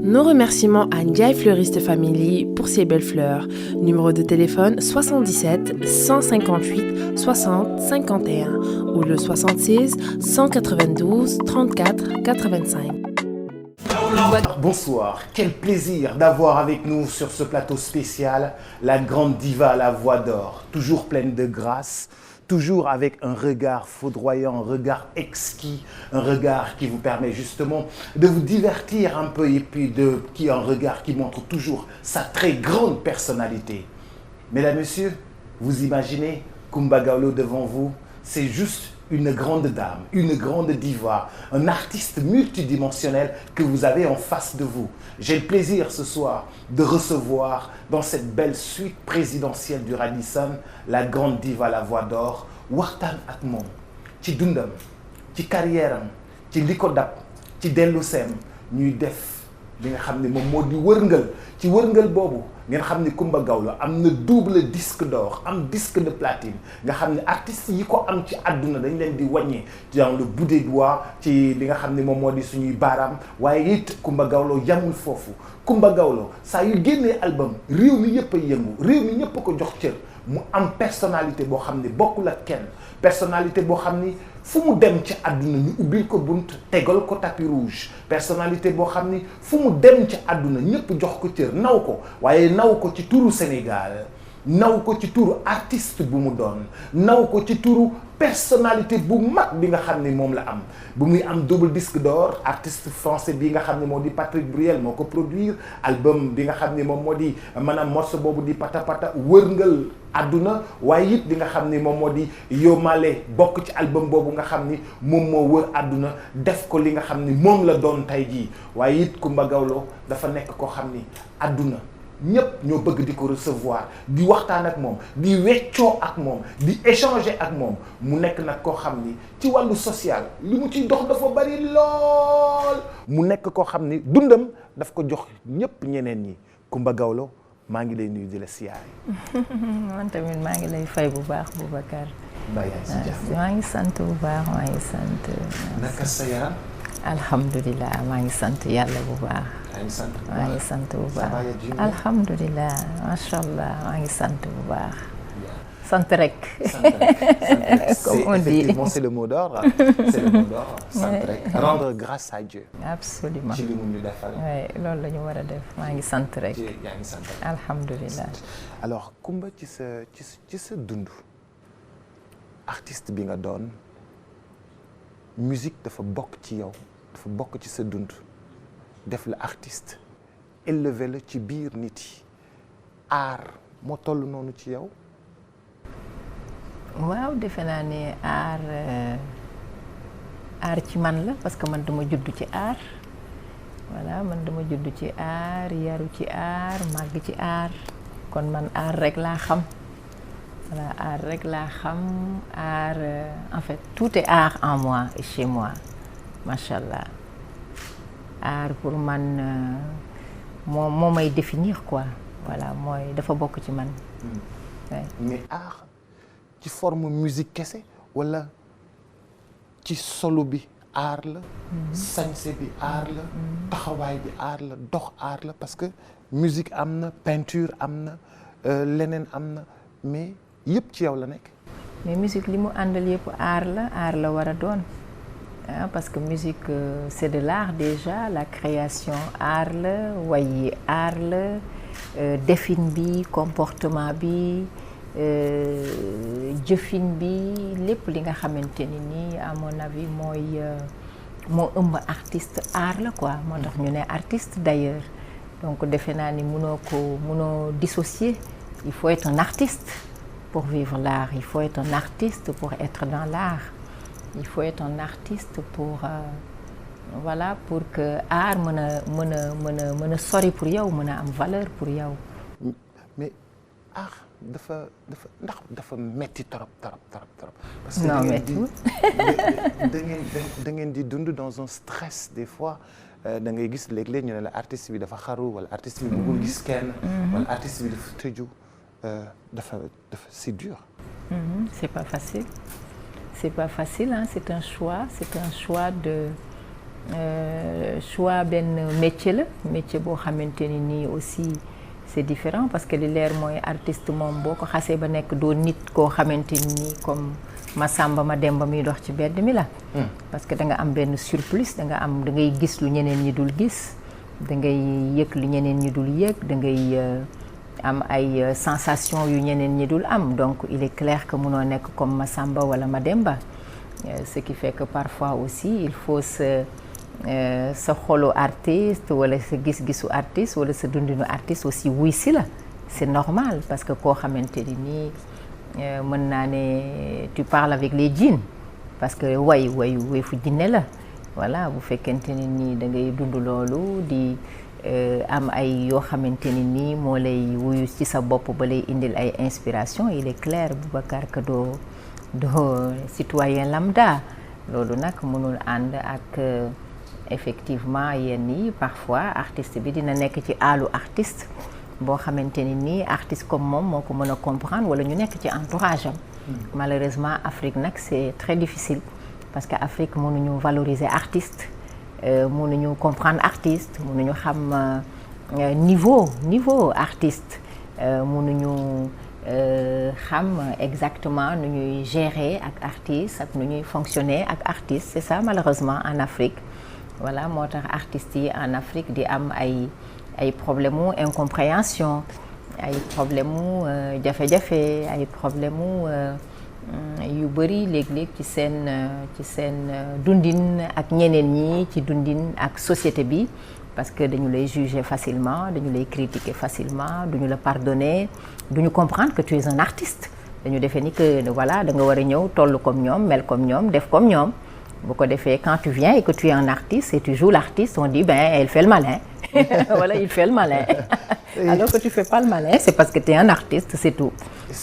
Nos remerciements à Ndiaye Fleuriste Family pour ses belles fleurs. Numéro de téléphone 77 158 60 51 ou le 76 192 34 85. Bonsoir, quel plaisir d'avoir avec nous sur ce plateau spécial la grande diva à la voix d'or, toujours pleine de grâce, toujours avec un regard foudroyant, un regard exquis, un regard qui vous permet justement de vous divertir un peu et puis qui est un regard qui montre toujours sa très grande personnalité. Mesdames, Messieurs, vous imaginez Coumba Gawlo devant vous, c'est juste une grande dame, une grande diva, un artiste multidimensionnel que vous avez en face de vous. J'ai le plaisir ce soir de recevoir dans cette belle suite présidentielle du Radisson la grande diva à la voix d'or, waxtaan ak moom ci dundam, ci carrière am, ci li ko dab, ci delluseem ñuy def li nga xam ne moom moo di wërngal ci wërngal boobu ngeen xam ne Coumba Gawlo am na double disque d'or am disque de platine nga xam ne artistes yi ko am ci àdduna dañ leen di wàññee dans le bout des doigts ci li nga xam ne moom moo di suñuy baaraam waaye it Coumba Gawlo yamul foofu Coumba Gawlo saa yu génnee album réew mi yëpp a yëngu réew mi ñëpp a ko jox cër mu am personnalité boo xam ne bokkul ak kenn personnalité boo xam ni fu mu dem ci àdduna ñu ubbil ko bunt tegal ko tapis rouge personnalité boo xam ni fu mu dem ci àdduna ñëpp jox ko cër naw ko waaye naw ko ci turu Sénégal naw ko ci turu artiste bu mu doon naw ko ci turu personnalité bu mag bi nga xam ne moom la am bu muy am double disque d'or artiste français bi nga xam ne moo di Patrick Bruel moo ko produire album bi nga xam ne moom moo di maanaam morceau boobu di pata pata wërngal àdduna waaye it di nga xam ni moom moo di Yo Malé bokk ci album boobu nga xam ni moom moo wër àdduna def ko li nga xam ni moom la doon tey jii waaye it Coumba Gawlo dafa nekk koo xam ni àdduna ñëpp ñoo bëgg di ko recevoir di waxtaan ak moom di weccoo ak moom di échanger ak moom mu nekk nag koo xam ni ci wàllu social li mu ciy dox dafa bari lool mu nekk koo xam ni dundam daf ko jox ñëpp ñeneen ñi Coumba Gawlo maa ngi lay nuyu di la siyaare. man tamit maa ngi lay fay bu baax Boubacar. mbaa yaa ngi si jàmm maa ngi sant bu baax maa ngi sant. naka sa yaram. alhamdulilah maa ngi sant yàlla bu baax. maa ngi sant bu baax alhamdulilah macha allah maa ngi sant bu baax. sant rek. comme on dit effectivement c'est le mot d'ordre. c'est le mot d'ordre sant rek rendre grâce à Dieu. absolument ci li mu ñu defal. oui loolu la ñu war a def maa ngi sant rek. yaa ngi sant rek. alhamdulilah. alors Coumba ci sa dund artiste bi nga doon musique dafa bokk ci yow dafa bokk ci sa dund def la artiste élevé la ci biir nit yi art moo toll noonu ci yow. waaw defe naa ne aar ci man la parce que man dama judd ci aar voilà man dama judd ci aar yaru ci aar màgg ci aar kon man aar rek laa xam voilà aar rek laa xam aar en fait tout est art en moi et chez moi macha allah aar pour man moo may définir quoi voilà mooy dafa bokk ci man. mais art. ci forme musique kese wala ci solo bi aar la sañse bi aar la taxawaay bi aar la dox aar la parce que musique am na peinture am na leneen am na mais yëpp ci yow la nekk. mais musique li mu àndal yëpp aar la war a doon parce que musique c'est de l'art déjà la création aar la way yi aar la defin bi comportement bi jëfin bi lépp li nga xamante ni nii à mon avis moo ëmb artiste art la quoi moo tax ñu ne artiste d'ailleurs donc defe naa ni mënoo dissocier il faut être un artiste pour vivre l'art il faut être un artiste pour être dans l'art il faut être un artiste pour voilà pour que art mën a sori pour yow mën a am valeur pour yow. mais art dafa metti trop. parce que da ngeen di dund dans un stress des fois da ngay gis léeg-léeg ñu ne la artiste bi dafa xaru wala artiste bi bëggul gis kenn. wala artiste bi dafa tëju dafa c'est dur. C'est pas facile hein c'est un choix choix benn métier boo xamante ni nii aussi c'est différent parce que li leer mooy artiste moom boo ko xasee ba nekk doo nit koo xamante ni nii comme Masamba Mademba muy dox ci mbedd mi la. parce que da nga am benn surplus da ngay gis lu ñeneen ñi dul gis da ngay yëg lu ñeneen ñi dul yëg da ngay am ay sensation yu ñeneen ñi dul am donc il est clair que mënoo nekk comme Masamba wala Mademba ce qui fait que parfois aussi il faut sa xolu artiste wala sa gis-gisu artiste wala sa dundinu artiste aussi wuy si la c'est normal parce que koo xamante ni nii mën naa ne tu parles avec les djinns parce que way fu jinne la voilà bu fekkente ne nii da ngay dund loolu di am ay yoo xamante ni nii moo lay wuyu ci sa bopp ba lay indil ay inspiration il est clair Boubacar que doo citoyen lambda loolu nag mënul ànd ak effectivement yenn yi parfois artiste bi dina nekk ci àllu artiste boo xamante ni nii artiste comme moom moo ko mën a comprendre wala ñu nekk ci entourage am malheureusement Afrique nag c'est très difficile parce que Afrique mënuñu valoriser artiste mënuñu comprendre artiste mënuñu xam niveau artiste mënuñu xam exactement nu ñuy gérer ak artiste ak nu ñuy fonctionner ak artiste c'est ça malheureusement en Afrique voilà moo tax artistes yi en Afrique di am ay problème mu incompréhension ay problème mu jafe-jafe ay problème mu yu bëri léeg-léeg ci seen dundin ak ñeneen ñi ci dundin ak société bi parce que dañu lay juger facilement dañu lay critiquer facilement duñu la pardonner duñu comprendre que tu es un artiste dañu defee ni que voilà da nga war a ñëw toll comme ñoom mel comme ñoom def comme ñoom bu ko defee quand tu viens et que tu es un artiste et tu joues l'artiste on dit elle fait le malin voilà il fait le malin alors que tu fais pas le malin c'est parce que tu es un artiste c'est tout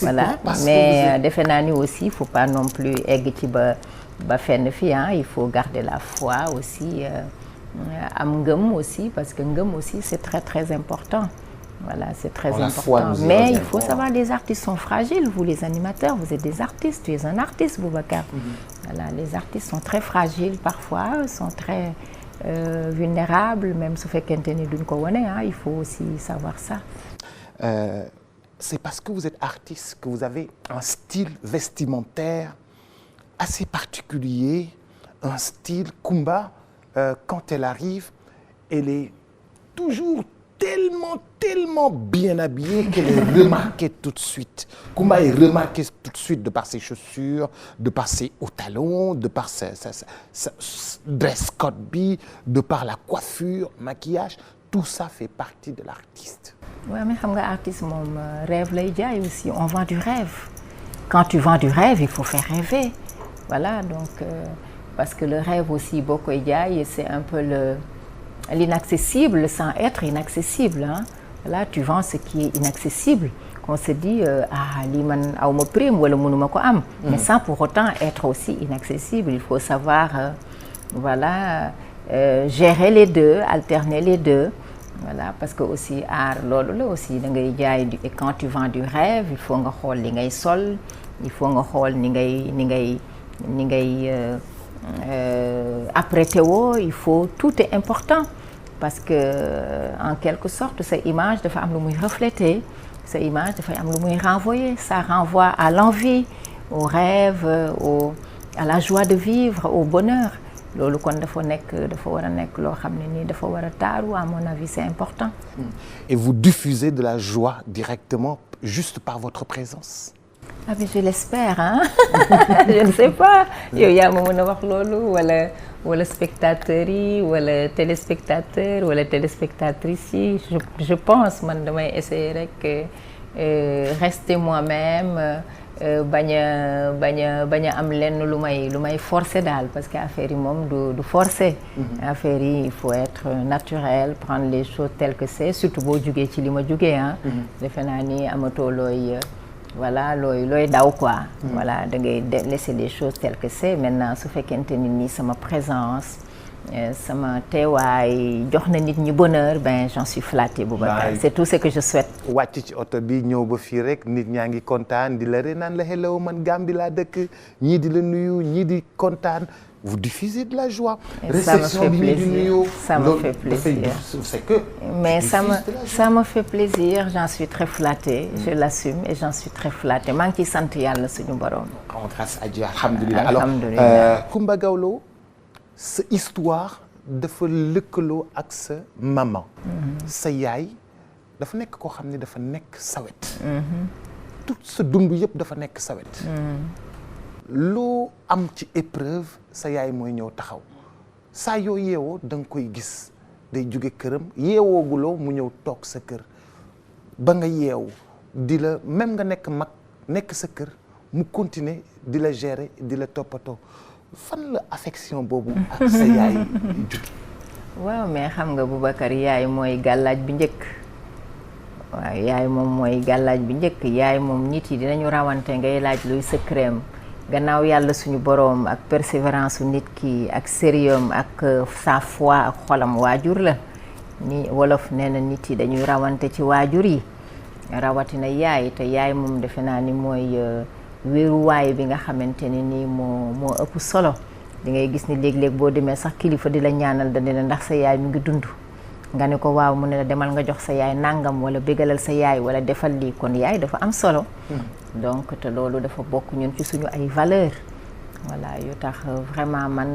voilà mais defe naa ni aussi il faut pas non plus egg ci ba fenn fi il faut garder la foi aussi am ngëm aussi parce que ngëm aussi c'est très très important voilà c'est très important mais il faut savoir les artistes sont fragiles vous les animateurs vous êtes des artistes tu es un artiste Boubacar voilà les artistes sont très fragiles parfois sont très vulnérables même su fekkente ni duñ ko wone il faut aussi savoir ça c'est parce que vous êtes artiste que vous avez un style vestimentaire assez particulier un style Kumba quand elle arrive elle est toujours tellement bien habillée qu'elle est remarquée tout de suite. Kumba est remarquée tout de suite de par ses chaussures, de par ses hauts talons, de par sa dress code bi, de par la coiffure, maquillage. Tout ça fait partie de l'artiste. Oui, mais xam nga artiste moom rêve lay jaay aussi. On vend du rêve. Quand tu vends du rêve, il faut faire rêver. Voilà, donc parce que le rêve aussi boo koy jaay, c'est un peu l'inaccessible sans être inaccessible là tu vends ce qui est inaccessible qu'on se dit lii man awma prime wala mënuma ko am mais sans pour autant être aussi inaccessible il faut savoir gérer les deux alterner les deux voilà parce que aussi art loolu la aussi da ngay jaay et quand tu vends du rêve il faut nga xool li ngay sol il faut nga xool ni ngay apprêté woo il faut tout est important parce que en quelque sorte sa image dafa am lu muy refléter sa image dafay am lu muy renvoyer ça renvoie à l'envie au rêve à la joie de vivre au bonheur loolu kon dafa war a nekk loo xam ne nii dafa war a taaru à mon avis c'est important. Et vous diffusez de la joie directement juste par votre présence. Ah mais je l'espère je ne sais pas yow yaa ma mën a wax loolu wala spectateurs yi wala téléspectateurs wala téléspectatrices yi je pense man damay essayer rek rester moi-même bañ a am lenn lu may forcer daal parce que affaire yi moom du forcer affaire yi il faut être naturel prendre les choses telles que c'est surtout boo jugee ci li ma jugee defe naa ni amatoo voilà looy daw quoi voilà da ngay laisser les choses telles que c'est maintenant su fekkente ni sama présence sama teewaay jox na nit ñi bonheur j'en suis flattée Boubacar c'est tout ce que je souhaite. wàcc ci oto bi ñëw ba fii rek nit ñaa ngi kontaan di la re naan la hello man Gambie laa dëkk ñii di la nuyu ñii di kontaan vous diffusez de la joie. Ça me fait plaisir. Ça me fait plaisir. C'est que. Mais ça me fait plaisir. J'en suis très flattée. Je l'assume et j'en suis très flattée. maa ngi ciy sant yàlla suñu borom. grâce à Dieu, alhamdulilah. Alhamdulilah. Coumba Gawlo, sa histoire dafa lëkkaloo ak sa maman. sa yaay dafa nekk koo xam ne dafa nekk sawet. tout sa dund yëpp dafa nekk sawet. loo am ci épreuve sa yaay mooy ñëw taxaw saa yoo yeewoo da nga koy gis day jóge këram yeewooguloo mu ñëw toog sa kër ba nga yeewu di la même nga nekk mag nekk sa kër mu continuer di la gérer di la toppatoo fan la affection boobu ak sa yaay jóge. waaw mais xam nga Boubacar yaay mooy gàllaaj bi njëkk. waaw yaay moom mooy gàllaaj bi njëkk yaay moom nit yi dinañu rawante ngay laaj luy secret gannaaw yàlla suñu boroom ak persévérance su nit ki ak sérieux ak sa foi ak xolam waajur la ni wolof nee na nit yi dañuy rawante ci waajur yi rawatina yaay te yaay moom defe naa ni mooy wéeruwaay bi nga xamante ne nii moo ëpp solo di ngay gis ni léeg-léeg boo demee sax kilifa di la ñaanal da ne la ndax sa yaay mi ngi dund nga ne ko waaw mu ne la demal nga jox sa yaay nangam wala bégalal sa yaay wala defal lii kon yaay dafa am solo. donc te loolu dafa bokk ñun ci suñu ay valeur voilà yu tax vraiment man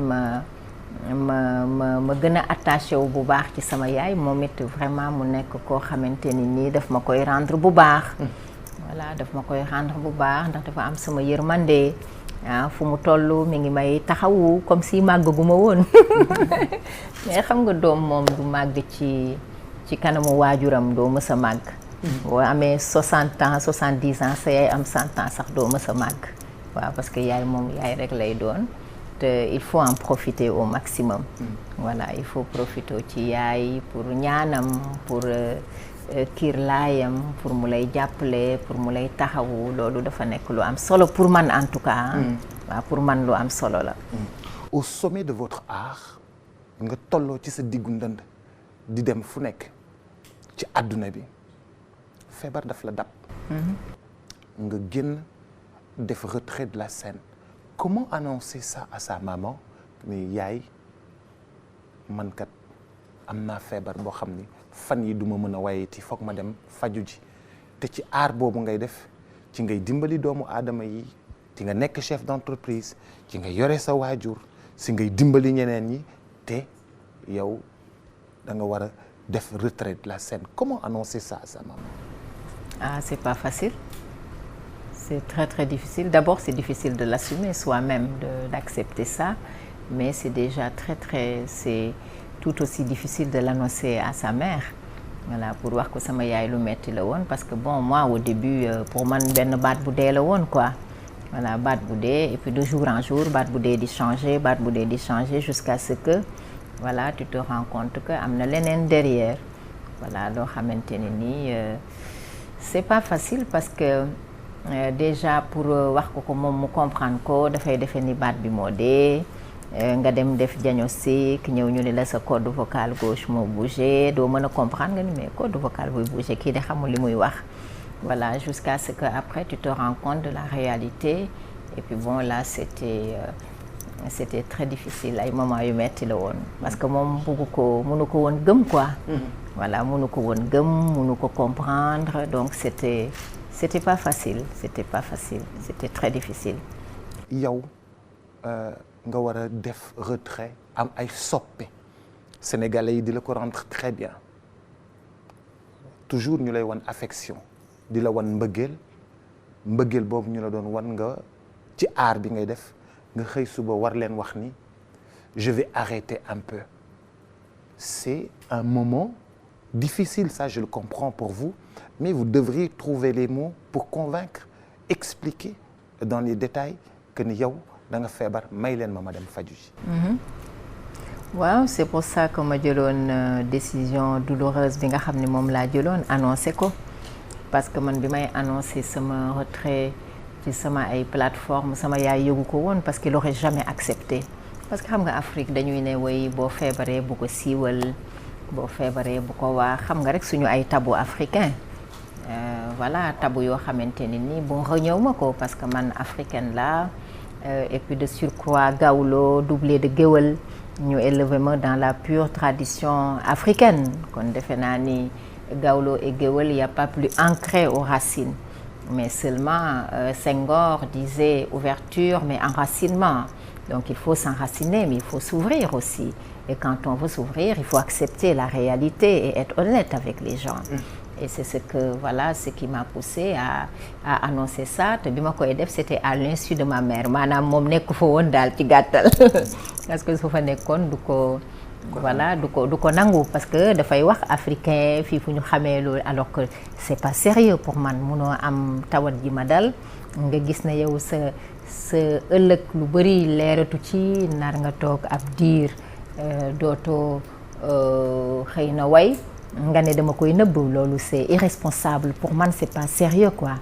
ma gën a attaché wu bu baax ci sama yaay moom it vraiment mu nekk koo xamante ni nii daf ma koy rendre bu baax. voilà daf ma koy rendre bu baax ndax dafa am sama yërmande fu mu toll mi ngi may taxawu comme si màggaguma woon mais xam nga doom moom du màgg ci kanamu waajuram doo mës a màgg. boo amee 60 ans 70 ans sa yaay am 100 ans sax doo mës a màgg waaw parce que yaay moom yaay rek lay doon te il faut en profiter au maximum. voilà il faut profiter ci yaay pour ñaanam pour kiir laayam pour mu lay jàppale pour mu lay taxawu loolu dafa nekk lu am solo pour man en tout cas. waaw pour man lu am solo la. au sommet de votre art nga tolloo ci sa diggu ndënd di dem fu nekk ci àdduna bi. feebar daf la dab. nga génn def retrait de la scène comment annoncer ça à sa maman mais yaay man kat am naa feebar boo xam ni fan yi duma mën a wayeti foog ma dem faju ji te ci aar boobu ngay def ci ngay dimbali doomu aadama yi ci nga nekk chef d'entreprise ci nga yore sa waajur si ngay dimbali ñeneen ñi te yow da nga war a def retrait de la scène comment annoncer ça à sa maman. Ah, c'est pas facile. C'est très très difficile. D'abord, c'est difficile de l'assumer soi-même, d'accepter ça. Mais c'est déjà c'est tout aussi difficile de l'annoncer à sa mère. Voilà, pour wax ko sama yaay lu metti la woon parce que bon, moi au début, pour man benn baat bu dee la woon quoi. Voilà, baat bu dee et puis de jour en jour, baat bu dee di changer jusqu'à ce que, voilà, tu te rends compte que am na leneen derrière. Voilà, loo xamante ne nii c'est pas facile parce que déjà pour wax ko moom mu comprendre ko dafay defe ni baat bi moo dee nga dem def diagnostic ñëw ñu ne la sa corde vocale gauche moo bougé doo mën a comprendre nga ni mais corde vocale buy bougé kii de xamul li muy wax voilà jusqu'à ce que après tu te rends compte de la réalité et puis bon là c'était très difficile ay moment yu metti la woon parce que moom mënu ko woon gëm quoi. Voilà mënu ko woon gëm mënu ko comprendre donc c'était pas facile c'était très difficile. yow nga war a def retrait am ay soppe sénégalais yi di la ko rendre très bien toujours ñu lay wan affection di la wan mbëggeel boobu ñu la doon wan nga ci aar bi ngay def nga xëy suba war leen wax ni je vais arrêter un peu c'est un moment difficile ça je le comprends pour vous mais vous devriez trouver les mots pour convaincre expliquer dans les détails que ni yow da nga feebar may leen ma dem faju ji. waaw c'est pour ça que ma jëloon décision douloureuse bi nga xam ne moom laa jëloon annoncé ko parce que man bi may annoncé sama retrait ci sama ay plateforme sama yaay yëgu ko woon parce qu'il aurait jamais accepté parce que xam nga Afrique dañuy ne way boo feebaree bu ko siiwal boo feebaree bu ko wax xam nga rek suñu ay tabou africain voilà tabou yoo xamante ne nii bon ñëw ma ko parce que man africaine la et puis de surcroît gawlo doublé de géwël ñu élevé ma dans la pure tradition africaine kon defe naa ni gawlo et géwël y a pas plus ancré aux racines mais seulement Senghor disait ouverture mais enracinement donc il faut s'enraciner mais il faut s'ouvrir aussi et quand on veut s'ouvrir il faut accepter la réalité et être honnête avec les gens et c'est ce qui m'a poussé à annoncer ça te bi ma koy def c'était à l'insu de ma mère maanaam moom nekk fa woon daal ci gàttal parce que su fa nekkoon du ko nangu parce que dafay wax africain fii fu ñu xamee loolu alors que c'est pas sérieux pour man munoo am tawat ji ma dal nga gis ne yow sa ëllëg lu bari leeratu ci nar nga toog ab diir dootoo xëy na way nga ne dama koy nëbb loolu c'est irresponsable pour man c'est pas sérieux quoi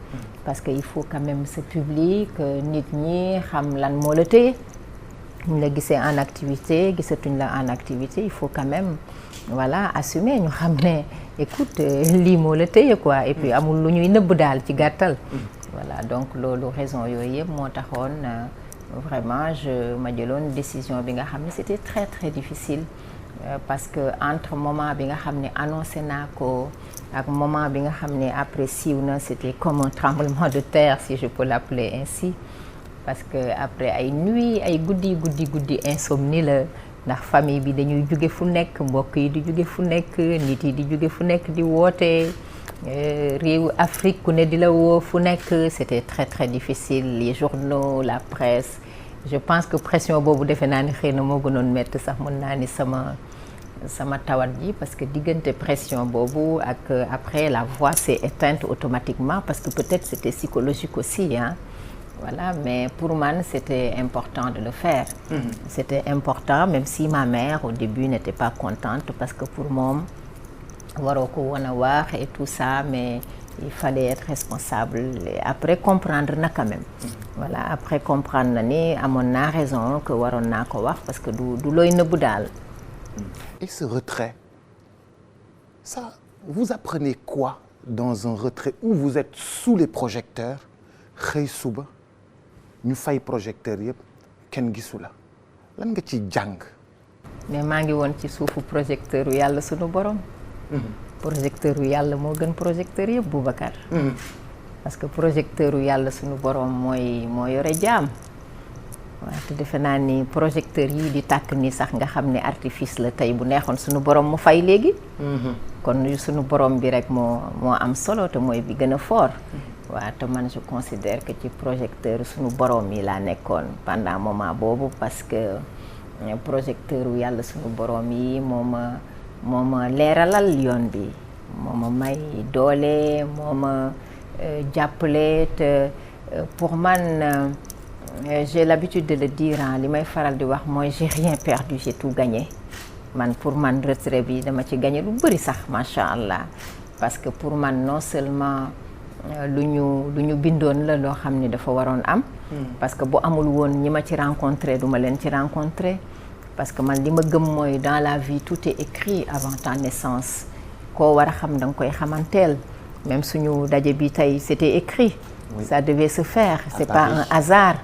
parce que il faut quand même ce public nit ñi xam lan moo la téye ñu la gisee en activité gisatuñ la en activité il faut quand même assumer ñu xam ne écoute lii moo la téye quoi et puis amul lu ñuy nëbb daal ci gàttal donc loolu raison yooyu yëpp moo taxoon vraiment ma jëloon décision bi nga xam ne c'était très très difficile parce que entre moment bi nga xam ne annoncé naa ko ak moment bi nga xam ne après siiw na c'était comme un tremblement de terre si je peux l'appeler ainsi parce que après ay nuit ay guddi insomnie la ndax famille bi dañuy jóge fu nekk mbokk yi di jóge fu nekk nit yi di jóge fu nekk di woote réewu Afrique ku ne di la woo fu nekk c'était très très difficile les journaux la presse je pense que pression boobu defe naa ni xëy na moo gënoon métti sax mën naa ni sama tawat ji parce que diggante pression boobu ak après la voix s'est éteinte automatiquement parce que peut-être c'était psychologique aussi mais pour man c'était important de le faire c'était important même si ma mère au début n'était pas contente parce que pour moom waroo ko woon a wax et tout ça mais il fallait être responsable et après comprendre na quand même après comprendre na ni amoon naa raison que waroon naa ko wax parce que du looy nëbbu daal. Et ce retrait ça vous apprenez quoi dans un retrait où vous êtes sous les projecteurs xëy suba ñu fay projecteurs yëpp kenn gisu la lan nga ci jàng. mais maa ngi woon ci suufu projecteur yu yàlla sunu borom. projecteur yu yàlla moo gën projecteur yëpp Boubacar parce que projecteur yu yàlla suñu borom moo yore jaam waaw te defe naa ni projecteur yi di tàkk ni sax nga xam ne artifice la tey bu neexoon suñu borom mu fay léegi kon suñu borom bi rek moo am solo te mooy bi gën a fort waaw te man je considère que ci projecteur suñu borom yi laa nekkoon pendant moment boobu parce que projecteur yu yàlla suñu borom yi moo ma leeralal yoon bi moo ma may doole moo ma jàppale te pour man j'ai l'habitude de le dire li may faral di wax mooy j'ai rien perdu j'ai tout gagné man pour man retrait bi dama ci gagné lu bëri sax macha allah parce que pour man non seulement lu ñu bindoon la loo xam ni dafa waroon am parce que bu amul woon ñi ma ci rencontré duma leen ci rencontré parce que man li ma gëm mooy dans la vie tout est écrit avant ta naissance koo war a xam da nga koy xamanteel même suñu daje bi tey c'était écrit ça devait se faire c'est pas un hasard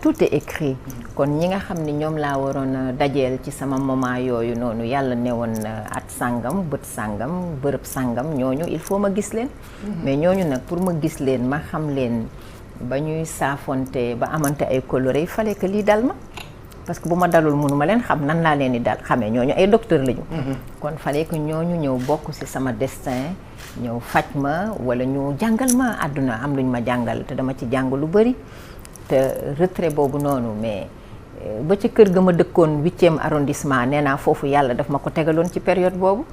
tout est écrit kon ñi nga xam ni ñoom laa waroon dajeel ci sama moment yooyu noonu yàlla ne woon at sàngam bët sàngam bërëb sàngam ñooñu il faut ma gis leen mais ñooñu nag pour ma gis leen ma xam leen ba ñuy saafonte ba amante ay coloré il fallait que lii dal ma parce que bu ma dalul mënuma leen xam nan laa leen di dal xamee ñooñu ay docteur lañu kon fallait que ñooñu ñëw bokk ci sama destin ñëw faj ma wala ñu jàngal ma àdduna am luñ ma jàngal te dama ci jàng lu bari te retrait boobu noonu mais ba ca kër ga ma dëkkoon 8e arrondissement nee naa foofu yàlla daf ma ko tegaloon ci période boobu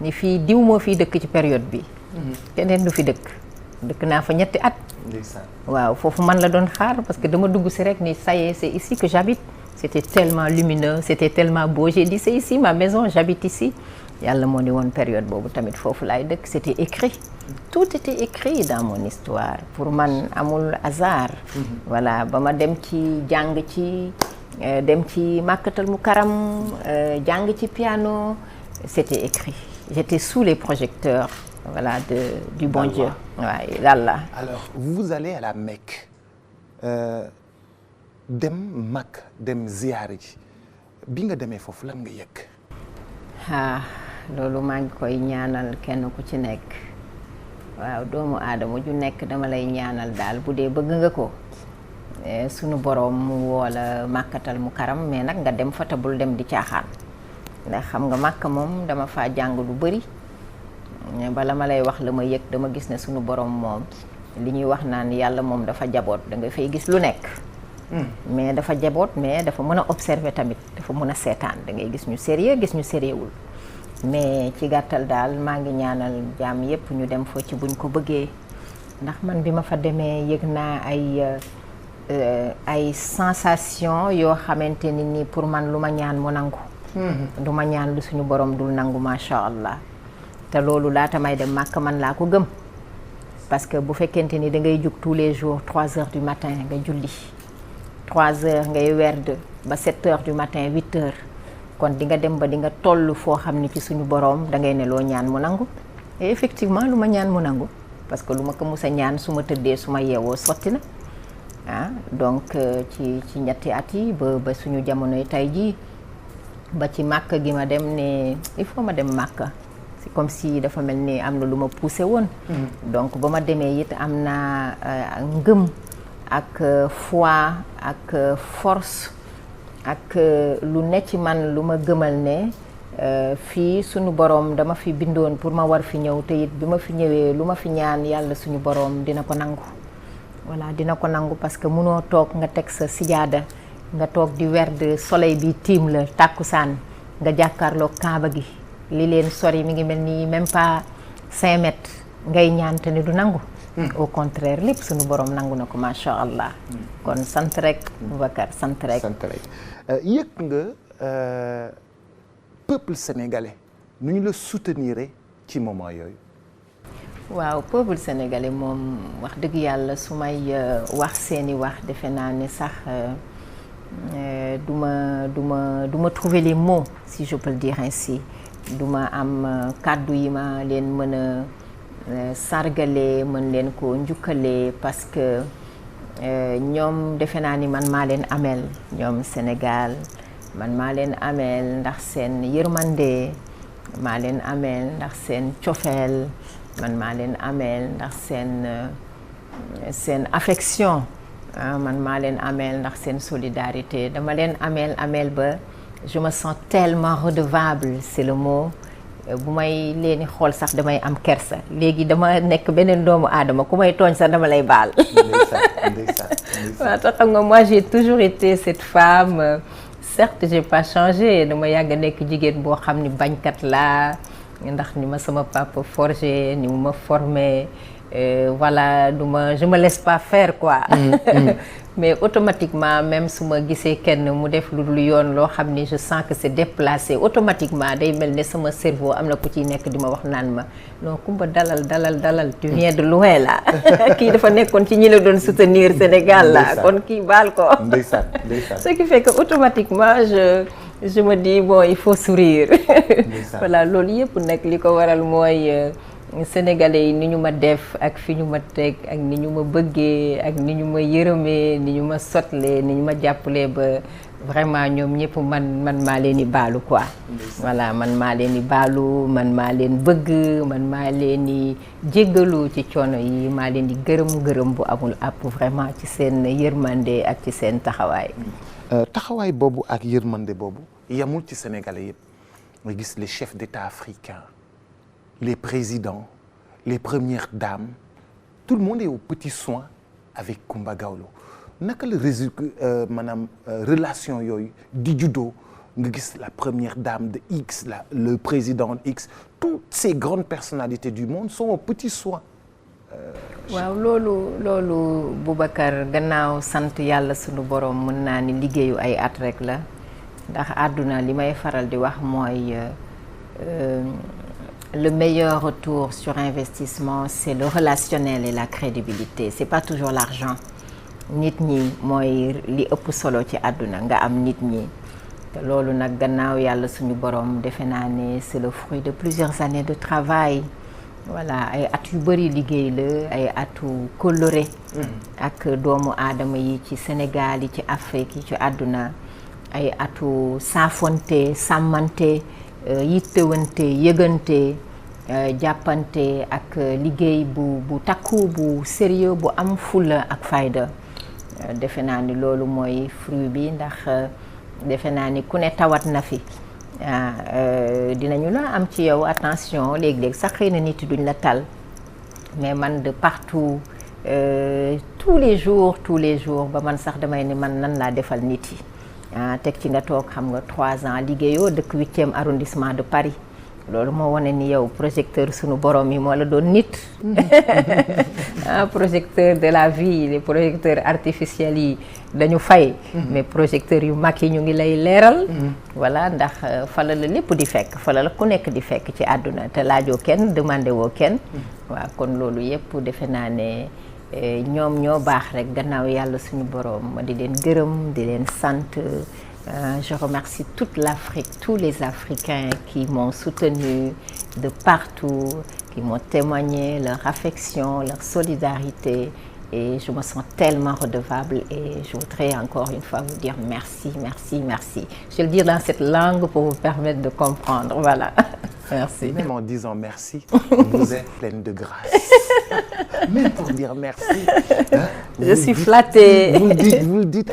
ni fii diw moo fii dëkk ci période bi keneen du fi dëkk naa fa 3 at waaw foofu man la doon xaar parce que dama dugg ci rek ni ça y est c'est ici que j'habite c'était tellement lumineux c'était tellement beau j'ai dit c'est ici ma maison j'habite ici yàlla moo ni woon période boobu tamit foofu laay dëkk c'était écrit tout était écrit dans mon histoire pour man amul hasard voilà ba ma dem ci jàng ci dem ci Makkatal Mukarram jàng ci piano c'était écrit j'étais sous les projecteurs du bon Dieu waaye yàlla. Alors vous allez à la Mecque dem Makka dem ziyaare ji bi nga demee foofu lan nga yëg. loolu maa ngi koy ñaanal kenn ku ci nekk waaw doomu aadama ju nekk dama lay ñaanal daal bu dee bëgg nga ko sunu borom mu woola Makkatal Mukarram mais nag nga dem fa te bul dem di caaxaan ndax xam nga Makka moom dama faa jàng lu bari bala ma lay wax la ma yëg dama gis ne sunu borom moom li ñuy wax naan yàlla moom dafa jaboot da nga fay gis lu nekk. mais dafa jaboot mais dafa mën a observer tamit dafa mën a seetaan da ngay gis ñu sérieux gis ñu sérieuxwul mais ci gàttal daal maa ngi ñaanal jaam yépp ñu dem fa ci buñ ko bëggee ndax man bi ma fa demee yëg naa ay sensation yoo xamante ni nii pour man lu ma ñaan mu nangu. du ma ñaan lu suñu borom dul nangu macha allah te loolu laata may dem Makka man laa ko gëm parce que bu fekkente ni da ngay jug tous les jours 3 heures du matin nga julli 3 heures ngay werd ba 7 heures du matin 8 heures kon di nga dem ba di nga toll foo xam ni ci suñu borom da ngay ne loo ñaan mu nangu et effectivement lu ma ñaan mu nangu parce que lu ma ko mus a ñaan su ma tëddee su ma yeewoo sotti na donc ci ñetti at yi ba suñu jamonoy tey jii ba ci Makka gi ma dem ne il faut ma dem Makka c'est comme si dafa mel ni am na lu ma poussé woon. donc ba ma demee it am naa ngëm ak foi ak force ak lu ne ci man lu ma gëmal ne fii suñu borom dama fi bindoon pour ma war fi ñëw te it bi ma fi ñëwee lu ma fi ñaan yàlla suñu borom dina ko nangu. voilà dina ko nangu parce que munoo toog nga teg sa sijaada nga toog di werd soleil bi tiim la tàkkusaan nga jàkkaarloo kaaba gi li leen sori mi ngi mel ni même pas 5 mètres ngay ñaan te ni du nangu. au contraire lépp suñu borom nangu na ko macha allah. kon sant rek Boubacar sant rek. sant rek yëg nga peuple sénégalais nu ñu la soutenir ci moment yooyu. waaw peuple sénégalais moom wax dëgg yàlla su may wax seeni wax defe naa ne sax du ma trouver les mots si je peux le dire ainsi du ma am kàddu yi ma leen mën a sargale mën leen ko njukkale parce que ñoom defe naa ni man maa leen ameel ñoom Sénégal man maa leen ameel ndax seen yërmande maa leen ameel ndax seen cofeel man maa leen ameel ndax seen affection man maa leen ameel ndax seen solidarité dama leen ameel ba je me sens tellement redevable c'est le mot bu may leeni xool sax damay am kersa léegi dama nekk beneen doomu aadama ku may tooñ sax dama lay baal. waaw tax xam nga moi j'ai toujours été cette femme certes j'ai pas changé dama yàgg nekk jigéen boo xam ni bañkat laa ndax ni ma sama papa forgé ni mu ma formé voilà je me laisse pas faire quoi. mais automatiquement même su ma gisee kenn mu def lu yoon loo xam ni je sens que c'est déplacé automatiquement day mel ne sama cerveau am na ku ciy nekk di ma wax naan ma non Kumba dalal tu viens de loin là kii dafa nekkoon ci ñi la doon soutenir Sénégal là kon kii baal ko. ndeysaan ce qui fait que automatiquement je me dis bon il faut sourire. voilà loolu yëpp nag li ko waral mooy sénégalais yi ni ñu ma def ak fi ñu ma teg ak ni ñu ma bëggee ak ni ñu ma yërëmee ni ñu ma sotlee ni ñu ma jàppalee ba vraiment ñoom ñëpp man maa leen di baalu quoi. voilà man maa leen di baalu man maa leen bëgg man maa leen di jéggalu ci coono yi maa leen di gërëm bu amul àpp vraiment ci seen yërmande ak ci seen taxawaay. taxawaay boobu ak yërmande boobu yamul ci sénégalais yëpp nga gis les chefs d'État africains les présidents les premières dames tout le monde est aux petits soins avec Coumba Gawlo naka la maanaam relation yooyu di juddoo nga gis la première dame de X le président X toutes ces grandes personnalités du monde sont aux petits soins. waaw loolu Boubacar gannaaw sant yàlla sunu borom mën naa ni liggéeyu ay at rek la ndax àdduna li may faral di wax mooy le meilleur retour sur investissement c'est le relationnel et la crédibilité c'est pas toujours l'argent nit ñi mooy li ëpp solo ci àdduna nga am nit ñi te loolu nag gannaaw yàlla suñu borom defe naa ne c'est le fruit de plusieurs années de travail voilà ay at yu bëri liggéey la ay atu coloré ak doomu aadama yi ci Sénégal yi ci Afrique yi ci àdduna ay atu saafonte sàmmante yittewante yëgante jàppante ak liggéey bu takku bu sérieux bu am fulla ak fayda defe naa ni loolu mooy fruit bi ndax defe naa ni ku ne tawat na fi dinañu la am ci yow attention léeg-léeg sax xëy na nit yi duñ la tal mais man de partout tous les jours ba man sax damay ni man nan laa defal nit yi teg ci nga toog xam nga 3 ans liggéeyoo dëkk 8e arrondissement de Paris loolu moo wane ni yow projecteur sunu borom yi moo la doon nit projecteur de la vie les projecteurs artificiels yi dañu fay mais projecteurs yu mag yi ñu ngi lay leeral voilà ndax fala la lépp di fekk fala la ku nekk di fekk ci àdduna te laajoo kenn demandé woo kenn waaw kon loolu yëpp defe naa ne ñoom ñoo baax rek gannaaw yàlla suñu borom ma di leen gërëm di leen sant je remercie toute l'Afrique, tous les Africains qui m'ont soutenu de partout, qui m'ont témoigné leur affection, leur solidarité et je me sens tellement redevable et je voudrais encore une fois vous dire merci, merci, merci. Je vais le dire dans cette langue pour vous permettre de comprendre, voilà. Merci. Même en disant merci, vous êtes pleine de grâce. Même pour dire merci. Hein, je suis flattée. Vous le dites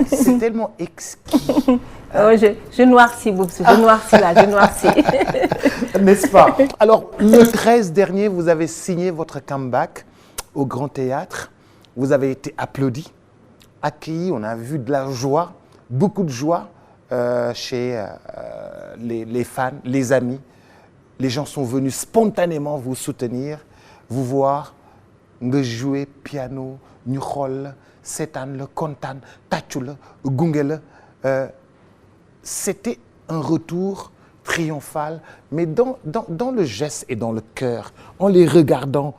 c'est tellement exquis. Oh, je noircis, Boubsou, je noircis là, je noircis. N'est-ce pas? Alors, le 13 dernier, vous avez signé votre comeback au Grand Théâtre. Vous avez été applaudi, accueilli, on a vu de la joie, beaucoup de joie. Chez les fans, les amis. Les gens sont venus spontanément vous soutenir, vous voir, nga jouer piano, ñu xool seetaan la kontaan tàccu la gunge la. C'était un retour triomphal, mais dans le geste et dans le cœur, en les regardant,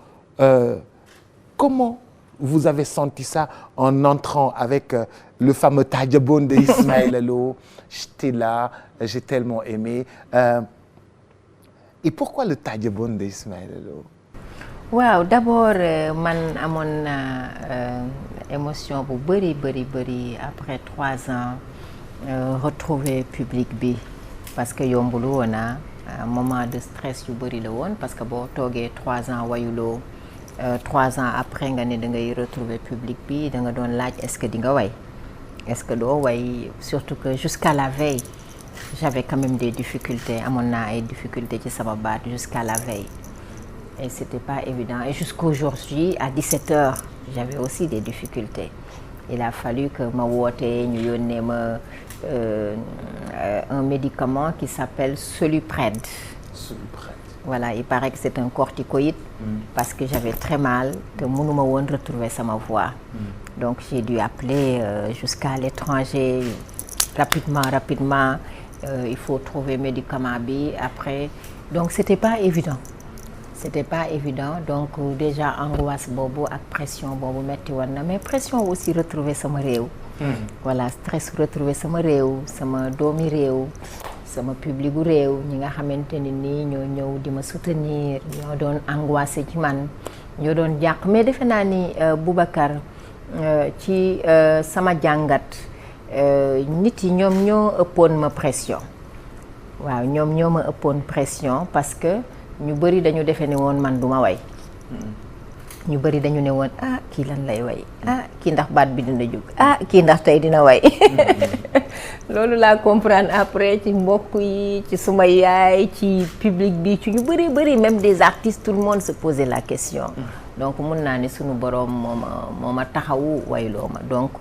comment vous avez senti ça en entrant avec le fameux Tadjaboun de Ismaël Lo? J'étais là, j'ai tellement aimé. Et pourquoi le Tadjaboun de Ismaël Lo? Waaw d'abord man amoon na émotion bu bëri après 3 ans retrouver public bi parce que yombul woon moment de stress yu bëri la woon parce que boo toogee 3 ans wayuloo 3 ans après nga ne da ngay retrouver public bi da nga doon laaj est-ce que di nga way est-ce que doo way surtout que jusqu'à la veille j'avais quand même des difficultés amoon naa ay difficultés ci sama baat jusqu'à la veille et c'était pas évident et jusqu'aujourd'hui à 17h j'avais aussi des difficultés il a fallu que ma wootee ñu yónnee ma un médicament qui s'appelle Solupred. Voilà, il paraît que c'est un corticoïde parce que j'avais très mal te mënuma woon retrouver sama voix. Donc j'ai dû appeler jusqu'à l'étranger rapidement il faut trouver médicament bi après donc c'était pas évident donc déjà angoisse boobu ak pression boobu metti woon na mais pression aussi retrouver sama réew. Voilà stress retrouver sama réew sama doomi réew. sama public gu réew ñi nga xamante ni nii ñoo ñëw di ma soutenir ñoo doon angoissé ci man ñoo doon jàq mais defe naa ni Boubacar ci sama jàngat nit yi ñoom ñoo ëppoon ma pression waaw ñoom ñoo ma ëppoon pression parce que ñu bëri dañu defe ne woon man duma way ñu bëri dañu ne woon kii lan lay way kii ndax baat bi dina jóg kii ndax tey dina way loolu laa comprendre après ci mbokk yi ci suma yaay ci public bi ci ñu bëri même des artistes tout le monde se posait la question donc mun naa ni sunu boroom moo ma taxawu wayloo ma donc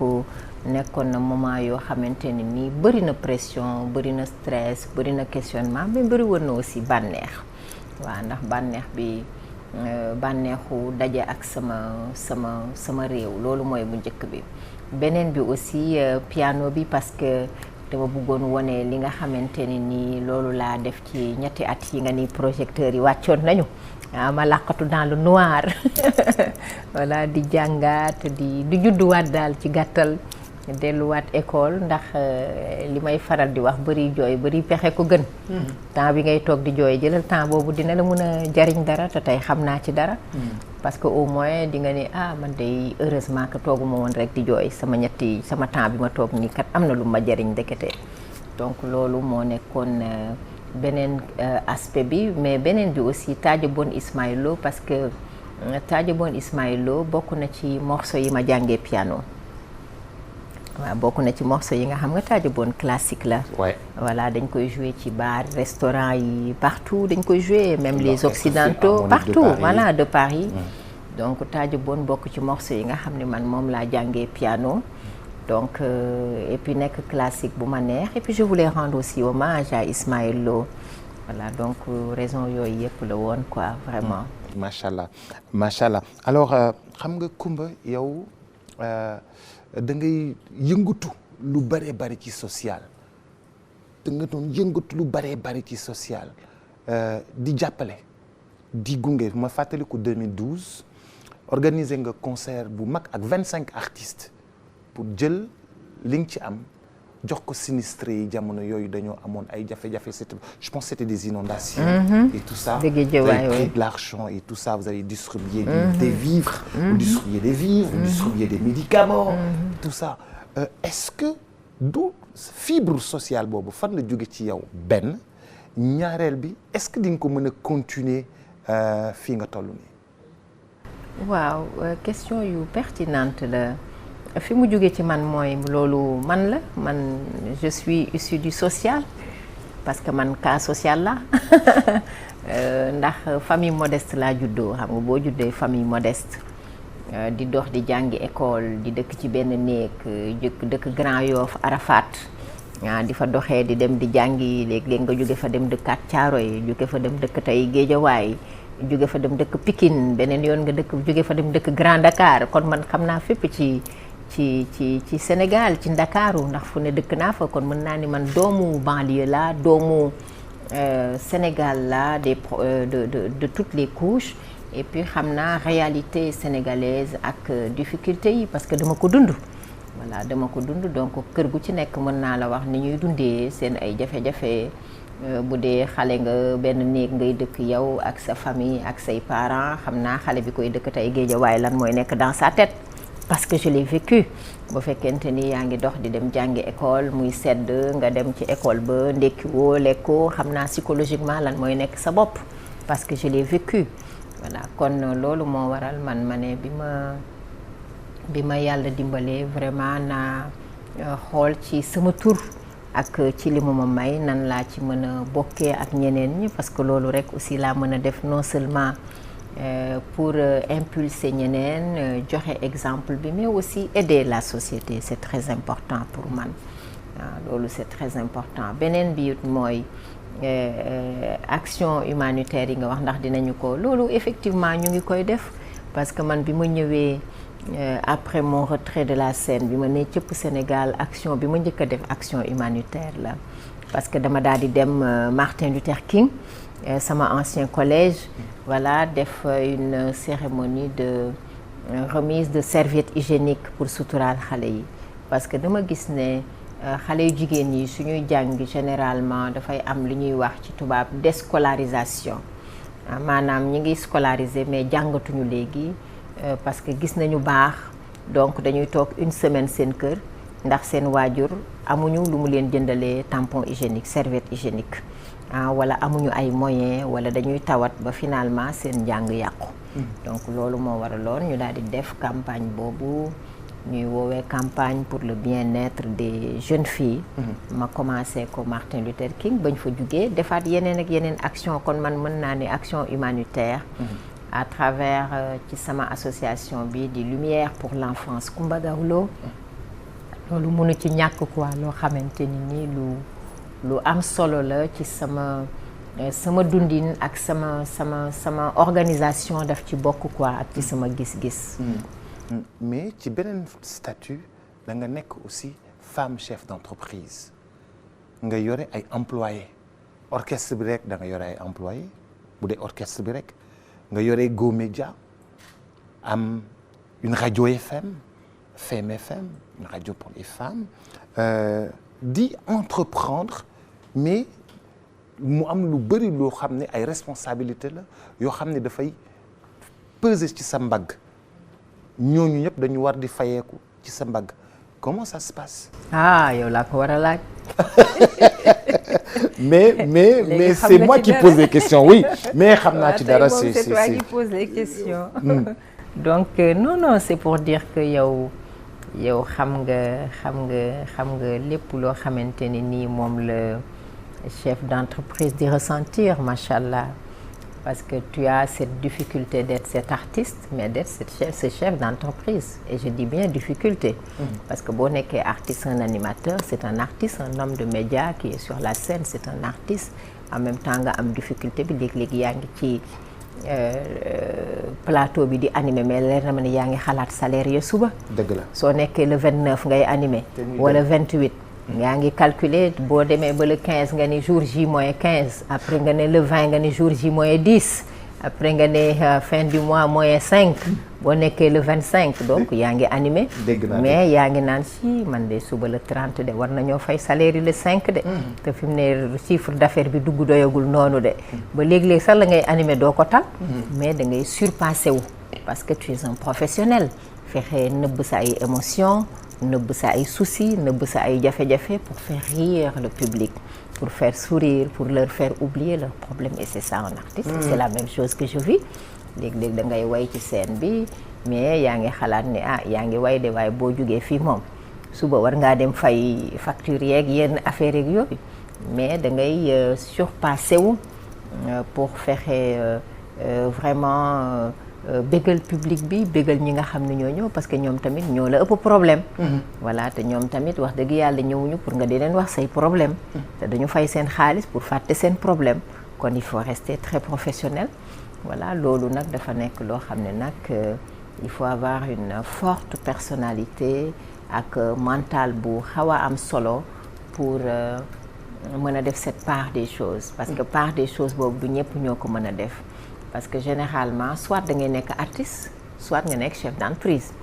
nekkoon na moment yoo xamante ne nii bëri na pression bëri na stress bëri na questionnement mais bëri woon na aussi bànneex waaw ndax bànneex bi bànneexu daje ak sama réew loolu mooy bu njëkk bi beneen bi aussi piano bi parce que dama bëggoon wone li nga xamante ne nii loolu laa def ci ñetti at yi nga ni projecteurs yi wàccoon nañu ma làqatu dans le noir voilà di jàngaat di judduwaat daal ci gàttal delluwaat école ndax li may faral di wax bëri jooy bëri pexe ko gën. temps bi ngay toog di jooy jëlal temps boobu dina la mën a jariñ dara te tey xam naa ci dara. parce que au moins di nga ne man de heureusement que tooguma woon rek di jooy sama temps bi ma toog nii kat am na lu ma jariñ ndekete. donc loolu moo nekkoon beneen aspect bi mais beneen bi aussi Tadjabone Ismaël Lo parce que Tadjabone Ismaël Lo bokk na ci morceau yi ma jàngee piano. waaw bokk na ci morceau yi nga xam nga Tadjabone classique la. voilà dañ koy jouer ci bar restaurant yi partout dañ koy jouer même les occidentaux partout voilà de Paris. donc Tadjabone bokk ci morceau yi nga xam ne man moom laa jàngee piano. donc et puis nekk classique bu ma neex et puis je voulais rendre aussi hommage à Ismaël Lo voilà donc raison yooyu yëpp la woon quoi vraiment. macha allah alors xam nga Coumba yow. da ngay yëngatu lu bëree bëri ci social da nga doon yëngatu lu bëree bëri ci social di jàppale di gunge ma fàttaliku 2012 organiser nga concert bu mag ak 25 artistes pour jël li nga ci am jox ko sinistré yi jamono yooyu dañoo amoon ay jafe-jafe je pense que c'était des inondations. Et tout ça. Vous avez pris de l'argent et tout ça vous avez distribué des vivres. Vous distribuez des vivres, vous distribuez des médicaments. Tout ça est-ce que du fibre sociale boobu fan la jóge ci yow benn ñaareel bi est-ce que di nga ko mën a continuer fii nga toll nii. waaw question yu pertinente la. fi mu jóge ci man mooy loolu man je suis issue du social parce que man cas social la ndax famille modeste laa juddoo xam nga boo juddee famille modeste di dox di jàngi école di dëkk ci benn néeg dëkk Grand Yoff Arafat di fa doxee di dem di jàngi léeg-léeg nga jóge fa dem dëkkaat Thiaroye jóge fa dem dëkk tey Guédiawaye jóge fa dem dëkk Pikine beneen yoon nga jóge fa dem dëkk Grand Dakar kon man xam naa fépp ci Sénégal ci Ndakaaru ndax fu ne dëkk naa fa kon mën naa ni man doomu banlieue la doomu Sénégal la de toutes les couches et puis xam naa réalité sénégalaise ak difficulté yi parce que dama ko dund voilà dama ko dund donc kër gu ci nekk mën naa la wax ni ñuy dundee seen ay jafe-jafe bu dee xale nga benn néeg ngay dëkk yow ak sa famille ak say parents xam naa xale bi koy dëkk tey Guédiawaye lan mooy nekk dans sa tête parce que je l'ai vécu bu fekkente ni yaa ngi dox di dem jàngi école muy sedd nga dem ci école ba ndekki woo lekkoo xam naa psychologiquement lan mooy nekk sa bopp parce que je l'ai vécu voilà kon loolu moo waral man ma ne bi ma yàlla dimbalee vraiment naa xool ci sama tur ak ci li mu ma may nan laa ci mën a bokkee ak ñeneen ñi parce que loolu rek aussi laa mën a def non seulement pour impulser ñeneen joxe exemple bi mais aussi aider la société c'est très important pour man waaw loolu c'est très important beneen bi it mooy action humanitaire yi nga wax ndax dinañu ko loolu effectivement ñu ngi koy def parce que man bi ma ñëwee après mon retrait de la scène bi ma ne cëpp Sénégal action bi ma njëkk a def action humanitaire la parce que dama daal di dem Martin Luther King sama ancien collège voilà def une cérémonie de remise de serviettes hygiéniques pour suturaal xale yi parce que dama gis ne xale yu jigéen yi suñuy jàng généralement dafay am li ñuy wax ci tubaab déscolarisation maanaam ñi ngi scolariser mais jàngatuñu léegi parce que gis nañu baax donc dañuy toog une semaine seen kër ndax seen waajur amuñu lu mu leen jëndalee tampon hygiénique serviette hygiénique wala amuñu ay moyens wala dañuy tawat ba finalement seen njàng yàqu donc loolu moo waraloon ñu daal di def campagne boobu ñuy woowee campagne pour le bien-être des jeunes filles ma commencé ko Martin Luther King bañ fa jugee defaat yeneen ak yeneen action kon man mën naa ne action humanitaire à travers ci sama association bi di Lumière pour l'enfance Coumba Gawlo loolu mënu ci ñàkk quoi loo xamante ni nii lu am solo la ci sama dundin ak sama organisation daf ci bokk quoi ak ci sama gis-gis mais ci beneen statut da nga nekk aussi femme chef d'entreprise nga yore ay employés orchestre bi rek da nga yore ay employés bu dee orchestre bi rek nga yore Go Média am une radio FM Femme FM, une radio pour les femmes, di entreprendre mais mu am lu bëri loo xam ne ay responsabilité la yoo xam ne dafay peser ci sa mbagg ñooñu ñëpp dañu war di fayeeku ci sa mbagg comment ça se passe. yow laa ko war a laaj. mais c'est moi qui pose les questions oui mais xam naa ci dara c'est toi qui pose les questions. donc non c'est pour dire que yow xam nga lépp loo xamante ne nii moom la chef d'entreprise di ressentir machallah parce que tu as cette difficulté d'être cet artiste mais d'être ce chef d'entreprise et je dis bien difficulté parce que boo nekkee artiste un animateur c'est un artiste un homme de média qui est sur la scène c'est un artiste en même temps nga am difficulté bi léegi yaa ngi ci plateau bi di animé mais leer na ma ne yaa ngi xalaat salaire ya suba. dëgg la soo nekkee le 29 ngay animé. wala 28. yaa ngi calculer boo demee ba le 15 nga ni jour J moins 15 après nga ne le 20 nga ni jour J moins 10 après nga ne fin du mois moins 5 boo nekkee le 25 donc yaa ngi animé. mais yaa ngi naan si man de suba le 30 de war nañoo fay salaire yi le 5 de. te fi mu ne chiffre d'affaires bi dugg doyagul noonu de. ba léeg-léeg sax la ngay animé doo ko tal. mais da ngay surpassé wu parce que tu es un professionnel fexe nëbb sa ay émotions. nëbb sa ay soucis nëbb sa ay jafe-jafe pour faire rire le public pour faire sourire pour leur faire oublier leurs problèmes et c'est ça un artiste c'est la même chose que je vis léeg-léeg da ngay way ci scène bi mais yaa ngi xalaat ni yaa ngi way de waaye boo jugee fii moom suba war ngaa dem fay facture yeeg yenn affaire yeeg yooyu mais da ngay surpassé wu pour fexe vraiment bégal public bi bégal ñi nga xam ne ñoo ñëw parce que ñoom tamit ñoo la ëpp problème. voilà te ñoom tamit wax dëgg yàlla ñëwuñu pour nga di leen wax say problème te dañu fay seen xaalis pour fàtte seen problème kon il faut rester très professionnel. voilà loolu nag dafa nekk loo xam ne nag il faut avoir une forte personnalité ak mental bu xaw a am solo pour mën a def cette part des choses. parce que part des choses boobu du ñëpp ñoo ko mën a def. parce que généralement soit da ngay nekk artiste soit nga nekk chef d'entreprise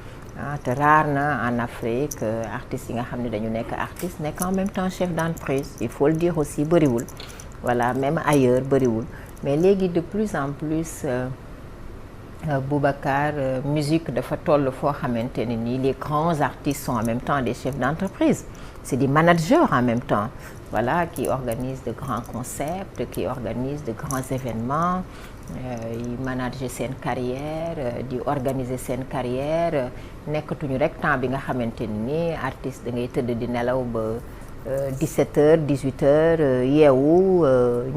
te rare na en Afrique artistes yi nga xam ne dañu nekk artiste nekk en même temps chef d'entreprise il faut le dire aussi bëriwul voilà même ailleurs bëriwul mais léegi de plus en plus Boubacar musique dafa toll foo xamante ne nii les grands artistes sont en même temps des chefs d'entreprise c'est des managers en même temps voilà qui organisent de grands concepts qui organisent de grands événements yi manager seen carrière di organiser seen carrière nekkatuñu rek temps bi nga xamante ni artiste da ngay tëdd di nelaw ba 17h 18h yeewu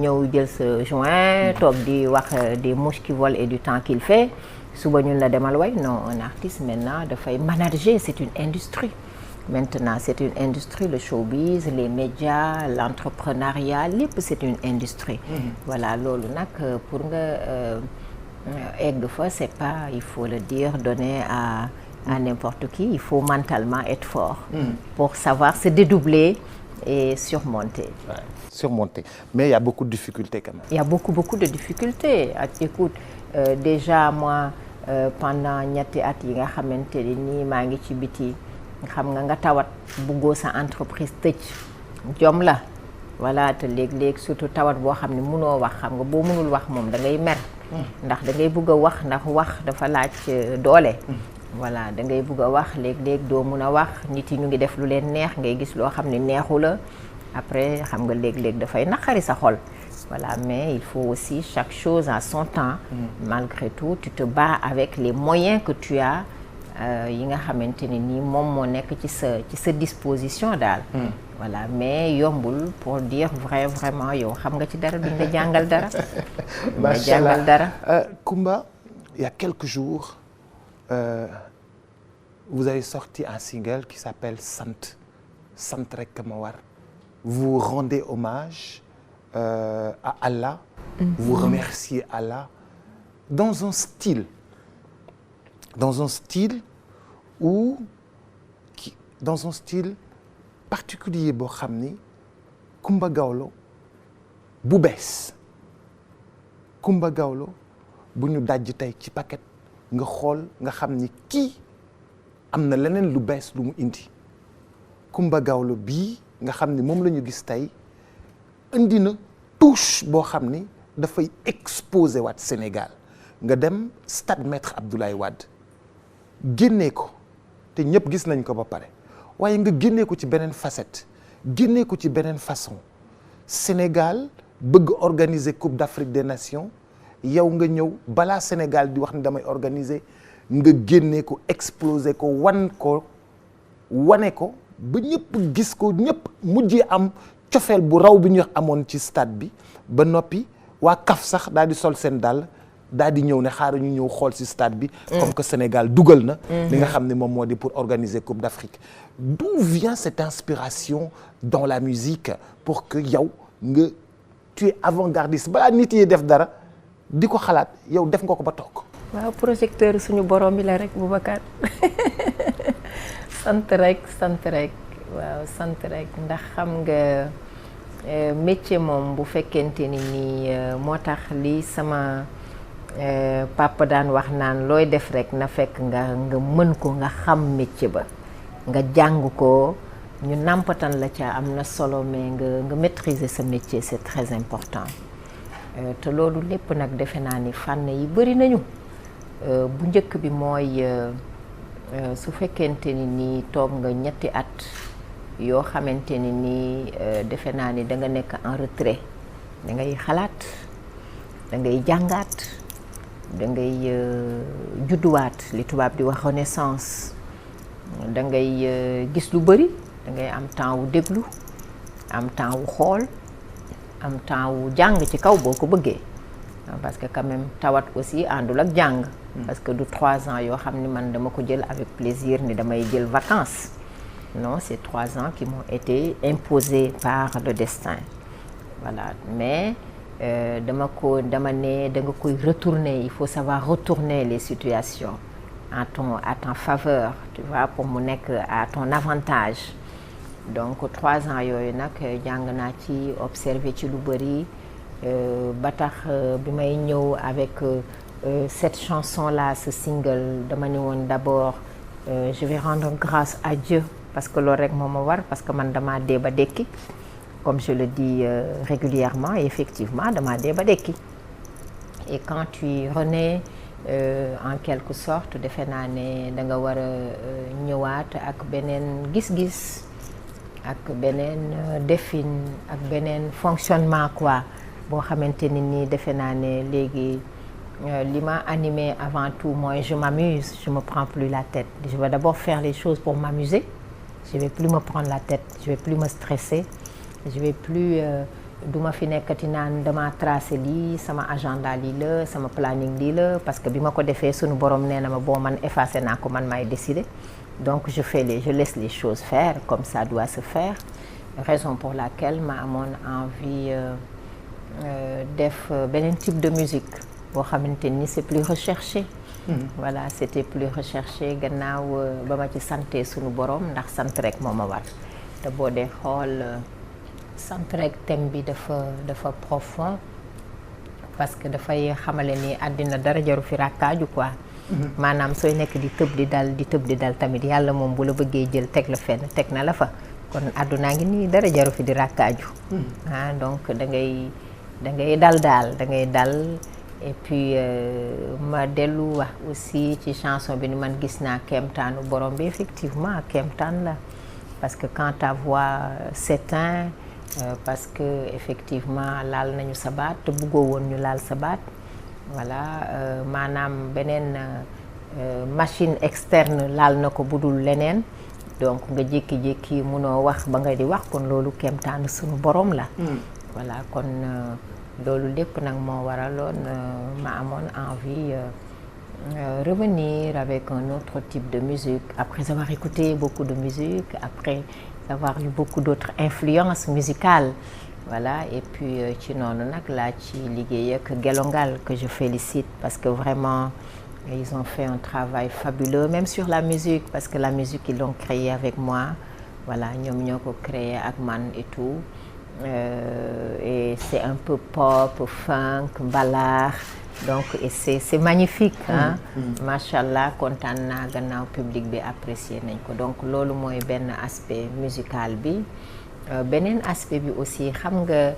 ñëw jël sa joint toog di wax des mouches qui volent et du temps qu'il fait suba ñun la demal way non un artiste maintenant dafay manager c'est une industrie maintenant c'est une industrie le showbiz les médias l'entrepreneuriat lépp c'est une industrie voilà loolu nag pour nga egg fa c'est pas il faut le dire donner à n'importe qui il faut mentalement être fort pour savoir se dédoubler et surmonter. Ouais, surmonter mais il y a beaucoup de difficultés quand même. Il y a beaucoup de difficultés écoute déjà moi pendant ñetti at yi nga xamante ne nii maa ngi ci biti xam nga tawat buggoo sa entreprise tëj jom la voilà te léeg-léeg surtout tawat boo xam ne mënoo wax xam nga boo mënul wax moom da ngay mer ndax da ngay bëgg a wax ndax wax dafa laaj doole voilà da ngay bëgg a wax léeg-léeg doo mun a wax nit yi ñu ngi def lu leen neex ngay gis loo xam ne neexu la après xam nga léeg-léeg dafay naqari sa xol voilà mais il faut aussi chaque chose à son temps malgré tout tu te bats avec les moyens que tu as yi nga xamante ne nii moom moo nekk ci sa disposition daal voilà mais yombul pour dire vraiment yow xam nga ci dara duñ la jàngal dara duñ la jàngal dara Coumba il y a quelques jours vous avez sorti un single qui s'appelle Sant Rek Ma War vous rendez hommage à Allah vous remerciez Allah dans un style particulier boo xam ni Coumba Gawlo bu bees Coumba Gawlo bu ñu dajj tey ci paquet nga xool nga xam ni kii am na leneen lu bees lu mu indi Coumba Gawlo bii nga xam ni moom la ñu gis tey indi na touche boo xam ni dafay exposé waat Sénégal nga dem stade Maître Abdoulaye Wade génnee ko te ñëpp gis nañ ko ba pare waaye nga génnee ko ci beneen facette génnee ko ci beneen façon Sénégal bëgg organiser Coupe d'Afrique des Nations yow nga ñëw balaa Sénégal di wax ni damay organiser nga génnee ko exploser ko wane ko ba ñëpp gis ko ñëpp mujjee am cofeel bu raw bi ñu amoon ci stade bi ba noppi waa CAF sax daal di sol seen dàll daal di ñëw ne xaaral ñu ñëw xool ci stade bi. comme que Sénégal dugal na. li nga xam ne moom moo di pour organiser Coupe d'Afrique. D'où vient cette inspiration dans la musique pour que yow nga tu es avant-gardiste balaa nit yi def dara di ko xalaat yow def nga ko ba toog. waaw projecteur suñu borom bi la rek Boubacar sant rek waaw sant rek ndax xam nga métier moom bu fekkente ni nii moo tax li sama papa daan wax naan looy def rek na fekk nga mën ko nga xam métier ba nga jàng ko ñu nàmpatan la ca am na solo mais nga maîtriser sa métier c'est très important te loolu lépp nag defe naa ni fànn yi bari nañu bu njëkk bi mooy su fekkente ni nii toog nga ñetti at yoo xamante ni nii defe naa ni da nga nekk en retrait da ngay xalaat da ngay jàngaat da ngay judduwaat li tubaab di wax renaissance da ngay gis lu bari da ngay am temps wu déglu am temps wu xool am temps wu jàng ci kaw boo ko bëggee parce que quand même tawat aussi àndul ak jàng parce que du 3 ans yoo xam ni man dama ko jël avec plaisir ni damay jël vacances non c'est 3 ans qui m'ont été imposés par le destin voilà mais dama ne da nga koy retourner il faut savoir retourner les situations à ton faveur tu vois pour mu nekk à ton avantage donc 3 ans yooyu nag jàng naa ci observer ci lu bari ba tax bi may ñëw avec cette chanson là ce single dama ne woon d'abord je vais rendre grâce à Dieu parce que loolu rek moo ma war parce que man dama dee ba dekki comme je le dis régulièrement et effectivement dama dee ba dekki et quand tu renais en quelque sorte defe naa ne da nga war a ñëwaat ak beneen gis-gis ak beneen defin ak beneen fonctionnement quoi boo xamante ni nii defe naa ne léegi li ma animé avant tout mooy je m'amuse je me prends plus la tête je vais d'abord faire les choses pour m'amuser je vais plus me prendre la tête je vais plus me stresser je vais plus duma fi nekkati naan dama tracé lii sama agenda lii la sama planning lii la parce que bi ma ko defee sunu borom nee na ma bon man effacé naa ko man maay décider donc je laisse les choses faire comme ça doit se faire raison pour laquelle ma amoon envie def beneen type de musique boo xamante ni c'est plus recherché voilà c'était plus recherché gannaaw ba ma ci santé sunu borom ndax sant rek moo ma war te boo dee xool sant rek thème bi dafa profond parce que dafay xamale ni àddina dara jaru fi rakkaaju quoi maanaam sooy nekk di tëb di dal tamit yàlla moom bu la bëggee jël teg la fenn teg na la fa kon àddunaa ngi nii dara jaru fi di rakkaaju donc da ngay dal daal da ngay dal et puis ma dellu wax aussi ci chanson bi ni man gis naa kéemtaanu borom bi effectivement kéemtaan la parce que quand ta voix s'éteint parce que effectivement laal nañu sa baat te bëggoo woon ñu laal sa baat voilà maanaam beneen machine externe laal na ko budul leneen donc nga jékki-jékki munoo wax ba nga di wax kon loolu kéemtaanu suñu borom la voilà kon loolu lépp nag moo waraloon ma amoon envie revenir avec un autre type de musique après avoir écouté beaucoup de musique après avoir eu beaucoup d'autres influences musicales voilà et puis ci noonu nag laa ci liggéey ak Gelongal que je félicite parce que vraiment ils ont fait un travail fabuleux même sur la musique parce que la musique ils l'ont créée avec moi voilà ñoom ñoo ko créé ak man et tout et c'est un peu pop, funk, ballard. Donc et c'est magnifique ah. Macha allah kontaan naa gannaaw public bi apprécier nañ ko donc loolu mooy benn aspect musical bi. Beneen aspect bi aussi xam nga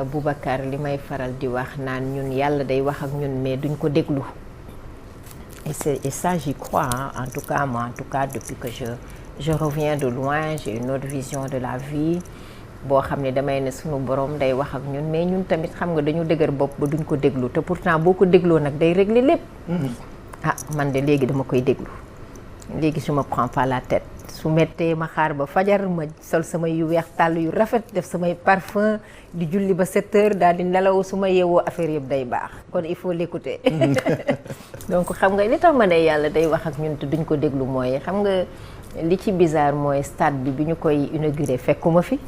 Boubacar li may faral di wax naan ñun yàlla day wax ak ñun mais duñ ko déglu. Et ça j'y crois hein. En tout cas moi depuis que je reviens de loin j'ai une autre vision de la vie. Boo xam ne damay ne sunu borom day wax ak ñun mais ñun tamit xam nga dañu dëgër bopp ba duñ ko déglu te pourtant boo ko dégloo nag day régler lépp. Ah man de léegi dama koy déglu léegi je me prends pas la tête su mettee ma xaar ba fajar ma sol samay yu weex tàll yu rafet def samay parfum di julli ba 7 heures daal di nelaw su ma yeewoo affaire yëpp day baax kon il faut l'écouter. Donc xam nga li tax ma ne yàlla day wax ak ñun te duñ ko déglu mooy xam nga li ci bizarre mooy stade bi ñu koy inauguré fekkuma fi.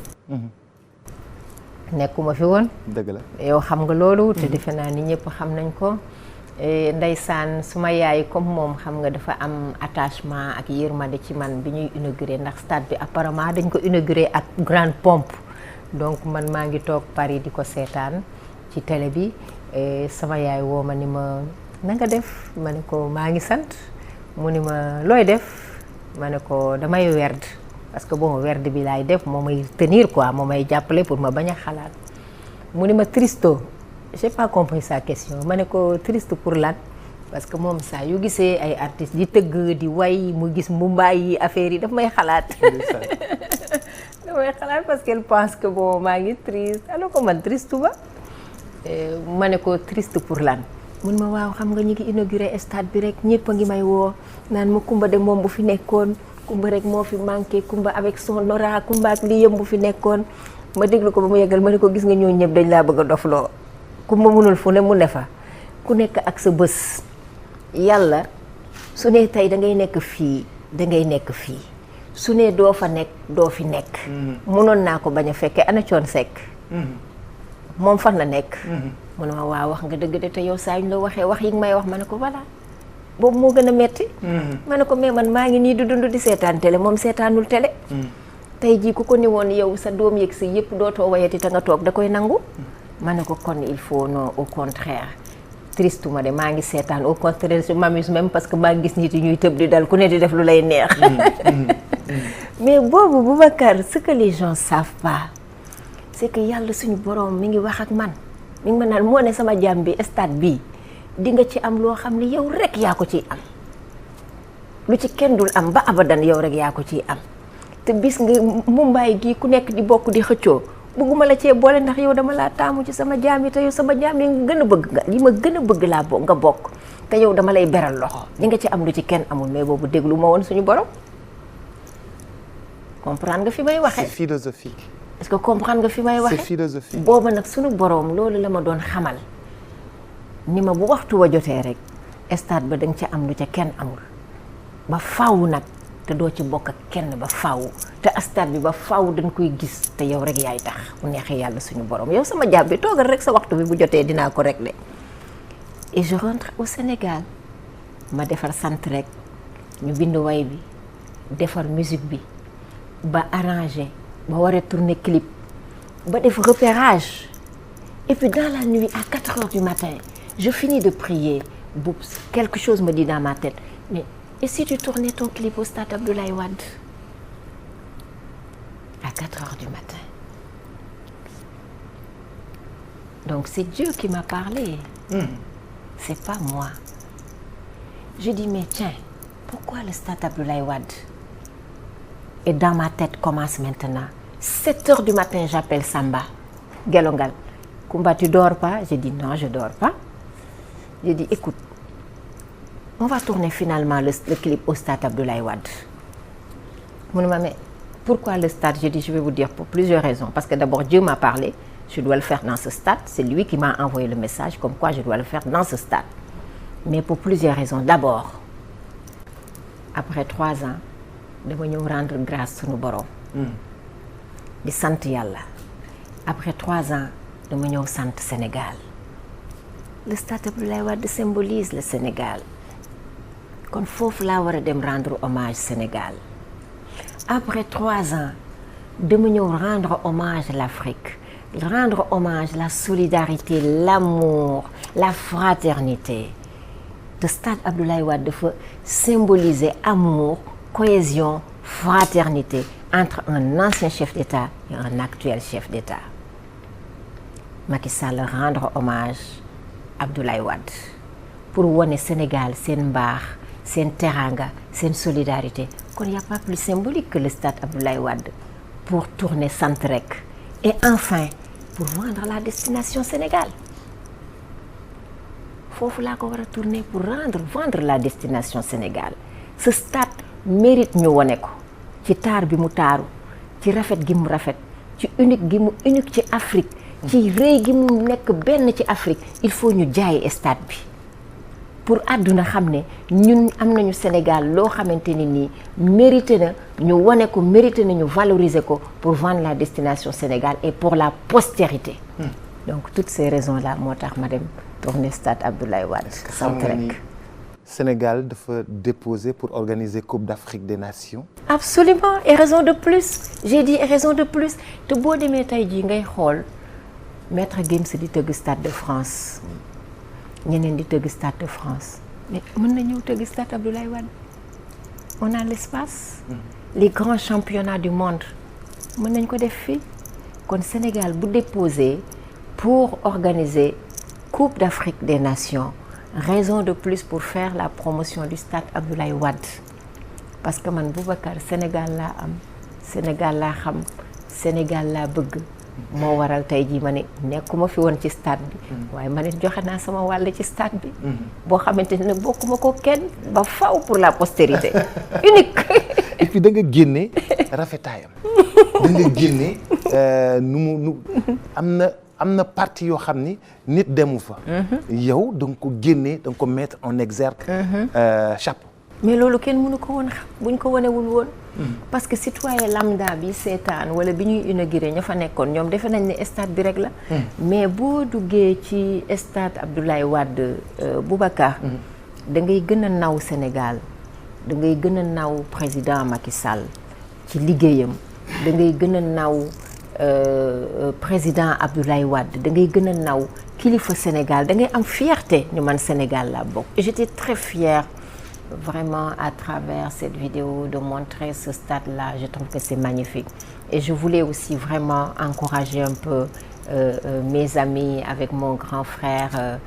Nekkuma fi woon. dëgg la yow xam nga loolu. te defe naa ni ñëpp xam nañ ko. Ndeysaan suma yaay comme moom xam nga dafa am attachement ak yërmande ci man bi ñuy inauguré ndax stade bi apparemment dañ ko inauguré ak grande pompe. Donc man maa ngi toog Paris di ko seetaan ci télé bi sama yaay woo ma ni ma na nga def ma ne ko maa ngi sant mu ni ma looy def ma ne ko damay werd. Parce que bon werd bi laay def moo may tenir quoi moo may jàppale pour ma bañ a xalaat mu ne ma tristo j'ai pas compris sa question ma ne ko triste pour lan parce que moom saa yu gisee ay artistes di tëgg di way mu gis mumbaay yi affaire yi daf may xalaat. damay xalaat parce qu'elle pense que bon maa ngi triste alors que man triste ba ma ne ko triste pour lan mun ma waaw xam nga ñu ngi inauguré stade bi rek ñëpp a ngi may woo naan ma Kumba de moom bu fi nekkoon. Kumba rek moo fi manqué Kumba avec son aura Kumba ak lii yëpp bu fi nekkoon ma déglu ko ba mu yeggal ma ne ko gis nga ñoo ñëpp dañ laa bëgg a dofloo Kumba mënul fu ne mu ne fa ku nekk ak sa bés yàlla su ne tey da ngay nekk fii da ngay nekk fii su ne doo fa nekk doo fi nekk. mënoon naa ko bañ a fekkee ana coon sekk. moom fan la nekk. mu ne ma waaw wax nga dëgg de te yow saa ñu la waxee wax yi nga may wax ma ne ko voilà. boobu moo gën a metti ma ne ko mais man maa ngi nii di dund di seetaan télé moom seetaanul télé. tey jii ku ko ni woon yow sa doom yeeg si yëpp dootoo wayati te nga toog da koy nangu. ma ne ko kon il faut non au contraire triste ma de maa ngi seetaan au contraire je m'amuse même parce que maa ngi gis nit yi ñuy tëb di dal ku ne di def lu lay neex. mais boobu Boubacar ce que les gens savent pas c'est que yàlla suñu borom mi ngi wax ak man mi ngi ma naan moo ne sama jàmm bi stade bii. di nga ci am loo xam ne yow rek yaa ko ciy am lu ci kenn dul am ba abadan yow rek yaa ko ciy am te bis nga Mumbaay gii ku nekk di bokk di xëccoo bëgguma la cee boole ndax yow dama laa taamu ci sama jaam yi te yow sama jaam yi nga gën a bëgg nga li ma gën a bëgg laa nga bokk te yow dama lay beral loxo di nga ci am lu ci kenn amul mais boobu déglu ma woon suñu borom comprendre nga fi may waxee. c'est philosophique. est-ce que comprendre nga fi may waxee. c'est philosophique. booba nag suñu borom loolu la ma doon xamal. ni ma bu waxtu wa jotee rek stade ba danga ca am lu ca kenn amul ba faaw nag te doo ci bokk ak kenn ba faaw te stade bi ba faaw dañ koy gis te yow rek yaay tax mu neexee yàlla suñu borom yow sama jàmm bi toogal rek sa waxtu bi bu jotee dinaa ko régler. Et je rentre au Sénégal ma defar sant rek ñu bind way bi defar musique bi ba arrangé ba war a tourner clip ba def repérage et puis dans la nuit à 4 heures du matin. Je finis de prier, quelque chose me dit dans ma tête, mais et si tu tournais ton clip au stade Abdoulaye Wade à 4 heures du matin? Donc c'est Dieu qui m'a parlé, c'est pas moi. Je dis mais tiens, pourquoi le stade Abdoulaye Wade? Et dans ma tête commence maintenant. 7 heures du matin, j'appelle Samba, Gelongal. Kumba, tu dors pas? Je dis non, je dors pas. J'ai dit, écoute, on va tourner finalement le clip au stade Abdoulaye Wade. Mon maman, mais pourquoi le stade? J'ai dit, je vais vous dire pour plusieurs raisons. Parce que d'abord, Dieu m'a parlé, je dois le faire dans ce stade. C'est lui qui m'a envoyé le message comme quoi je dois le faire dans ce stade. Mais pour plusieurs raisons. D'abord, après 3 ans, dama ñëw rendre grâce sunu borom. di sant yàlla. Après 3 ans, dama ñëw sant Sénégal. Le stade Abdoulaye Wade symbolise le Sénégal kon foofu laa war a dem rendre hommage Sénégal. Après 3 ans dama ñëw rendre hommage l'Afrique rendre hommage la solidarité, l'amour, la fraternité. Le stade Abdoulaye Wade dafa symboliser amour, cohésion, fraternité entre un ancien chef d'État et un actuel chef d'État. Macky Sall rendre hommage Abdoulaye Wade pour wane Sénégal seen mbaax seen teranga seen solidarité kon y a pas plus symbolique que le stade Abdoulaye Wade pour tourner sant rek et enfin pour vendre la destination Sénégal foofu laa ko war a tourner pour vendre la destination Sénégal ce stade mérite ñu wane ko ci taar bi mu taaru ci rafet gi mu rafet ci unique gi mu unique ci Afrique ci rëy gi mu nekk benn ci Afrique il faut ñu jaay stade bi pour àdduna xam ne ñun am nañu Sénégal loo xamante ni nii mérité na ñu wane ko mérité na ñu valoriser ko pour vendre la destination Sénégal et pour la postérité. Donc toutes ces raisons là moo tax ma dem tourner stade Abdoulaye Wade. xam nga ni Sénégal dafa déposer pour organiser Coupe d'Afrique des Nations. Absolument et raison de plus j'ai dit raison de plus te boo demee tey jii ngay xool Maître Gims di tëgg stade de France. ñeneen di tëgg stade de France mais mën na ñëw tëgg stade Abdoulaye Wade on a l'espace les grands championnats du monde mën nañ ko def fii kon Sénégal bu déposé pour organiser Coupe d'Afrique des Nations raison de plus pour faire la promotion du stade Abdoulaye Wade parce que man Boubacar Sénégal laa am Sénégal laa xam Sénégal laa bëgg moo waral tey jii ma ne nekkuma fi woon ci stade bi waaye ma ne joxe naa sama wàll ci stade bi boo xamante ne bokkuma ko kenn ba faw pour la postérité unique et puis da nga génne rafetaayam da nga génne am na partie yoo xam ni nit demu fa yow da nga ko génne da nga ko mettre en exergue chapeau mais loolu kenn mënu ko woon xam buñ ko wanewul woon parce que citoyen lambda bi seetaan wala bi ñuy inauguré ña fa nekkoon ñoom defe nañ ne stade bi rek la mais boo duggee ci stade Abdoulaye Wade Boubacar da ngay gën a naw Sénégal da ngay gën a naw président Macky Sall ci liggéeyam da ngay gën a naw président Abdoulaye Wade da ngay gën a naw kilifa Sénégal da ngay am fierté ñu man Sénégal la bokk et j'étais très fière vraiment à travers cette vidéo de montrer ce stade-là. Je trouve que c'est magnifique. Et je voulais aussi vraiment encourager un peu mes amis avec mon grand frère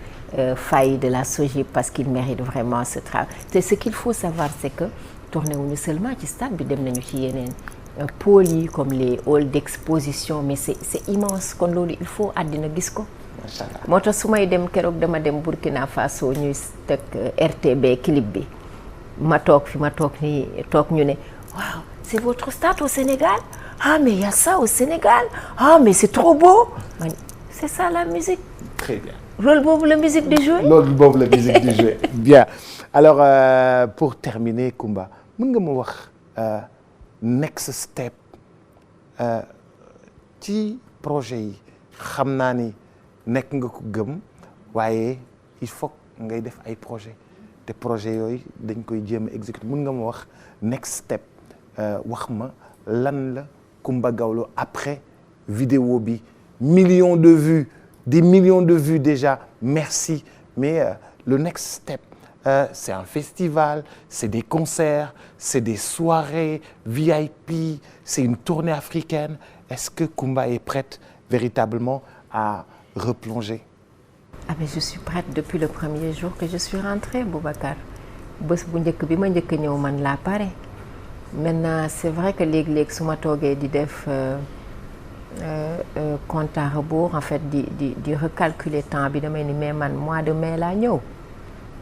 Faye de la SOGIP parce qu'il mérite vraiment ce travail. Ce qu'il faut savoir, c'est que tourner wuñu seulement ci stade bi dem nañu ci yeneen pôles yi comme les halls d'exposition mais c'est immense kon loolu il faut àddina gis ko. moo tax su may dem keroog dama dem Burkina Faso ñuy teg RTB clip bi. ma toog ñu ne waaw c'est votre stade au Sénégal ah mais il y a ça au Sénégal ah mais c'est trop beau c'est ça la musique. Très bien. Rôle boobu la musique di jouer. Rôle boobu la musique di jouer. Bien alors pour terminer Coumba mën nga ma wax next step ci projet yi xam naa ni nekk nga ko gëm waaye il faut ngay def ay projet te projet yooyu dañ koy jéem a exécuter mën nga ma wax next step wax ma lan la Coumba Gawlo après vidéo bi millions de vues des millions de vues déjà merci mais le next step c'est un festival c'est des concerts c'est des soirées VIP c'est une tournée africaine est-ce que Coumba est prête véritablement à replonger? Ah mais je suis prête depuis le premier jour que je suis rentrée Boubacar bés bu njëkk bi ma njëkk ñëw man laa pare maintenant c'est vrai que léeg-léeg su ma toogee di def compte à rebours en fait di recalculer temps bi damay ni mais man mois de mai laa ñëw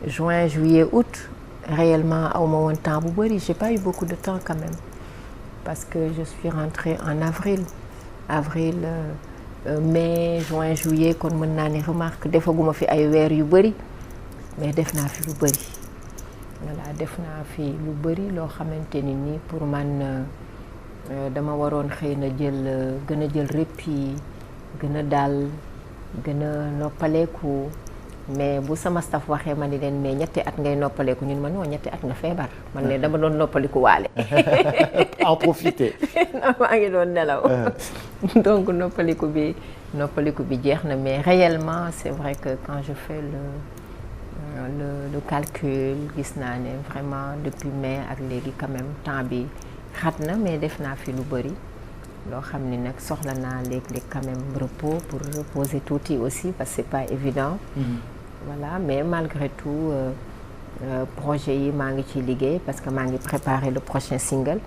juin juillet août réellement aw ma woon temps bu bëri j'ai pas eu beaucoup de temps quand même parce que je suis rentrée en avril mai juin juillet kon mën naa ne remarque defaguma fi ay weer yu bëri mais def naa fi lu bëri voilà def naa fi lu bëri loo xamante ni nii pour man dama waroon xëy na gën a jël répit gën a dal gën a noppaleeku mais bu sama staff waxee ma ni leen mais ñetti at ngay noppaleeku ñun ma non ñetti at nga feebar man ne dama doon noppaliku waale. en profiter. maa ngi doon nelaw. donc noppaliku bi jeex na mais réellement c'est vrai que quand je fais le calcul gis naa ne vraiment depuis mai ak léegi quand même temps bi xat na mais def naa fi lu bëri loo xam ni nag soxla naa léeg-léeg quand même repos pour reposer tuuti aussi parce que c'est pas évident. Voilà mais malgré tout projet yi maa ngi ciy liggéey parce que maa ngi préparer le prochain single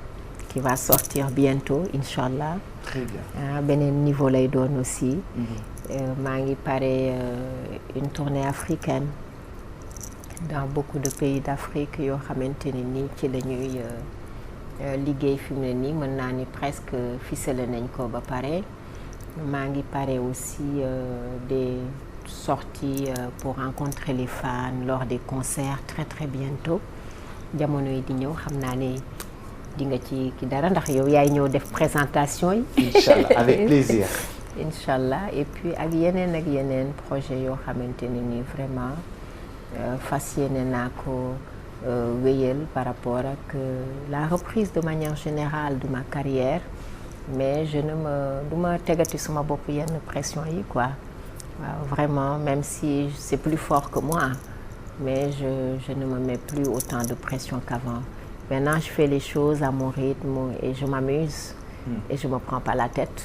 qui va sortir bientôt inchallah. Très bien. Beneen niveau lay doon aussi. maa ngi pare une tournée africaine dans beaucoup de pays d'Afrique yoo xamante ni nii ci la ñuy liggéey fi mu ne nii mën naa ni presque ficelé nañ ko ba pare. maa ngi pare aussi des sorties pour rencontrer les fans lors des concerts très très bientôt jamono yi di ñëw xam naa ne di nga ci dara ndax yow yaay ñëw def présentation yi. Inch'Allah avec plaisir. Inch'Allah et puis ak yeneen projet yoo xamante ne nii vraiment fas yéene naa ko wéyal par rapport ak la reprise de manière générale de ma carrière mais du ma tegati suma bopp yenn pression yi quoi waaw vraiment même si c'est plus fort que moi mais je ne me mets plus autant de pression qu'avant. Maintenant je fais les choses à mon rythme et je m'amuse et je me prends pas la tête.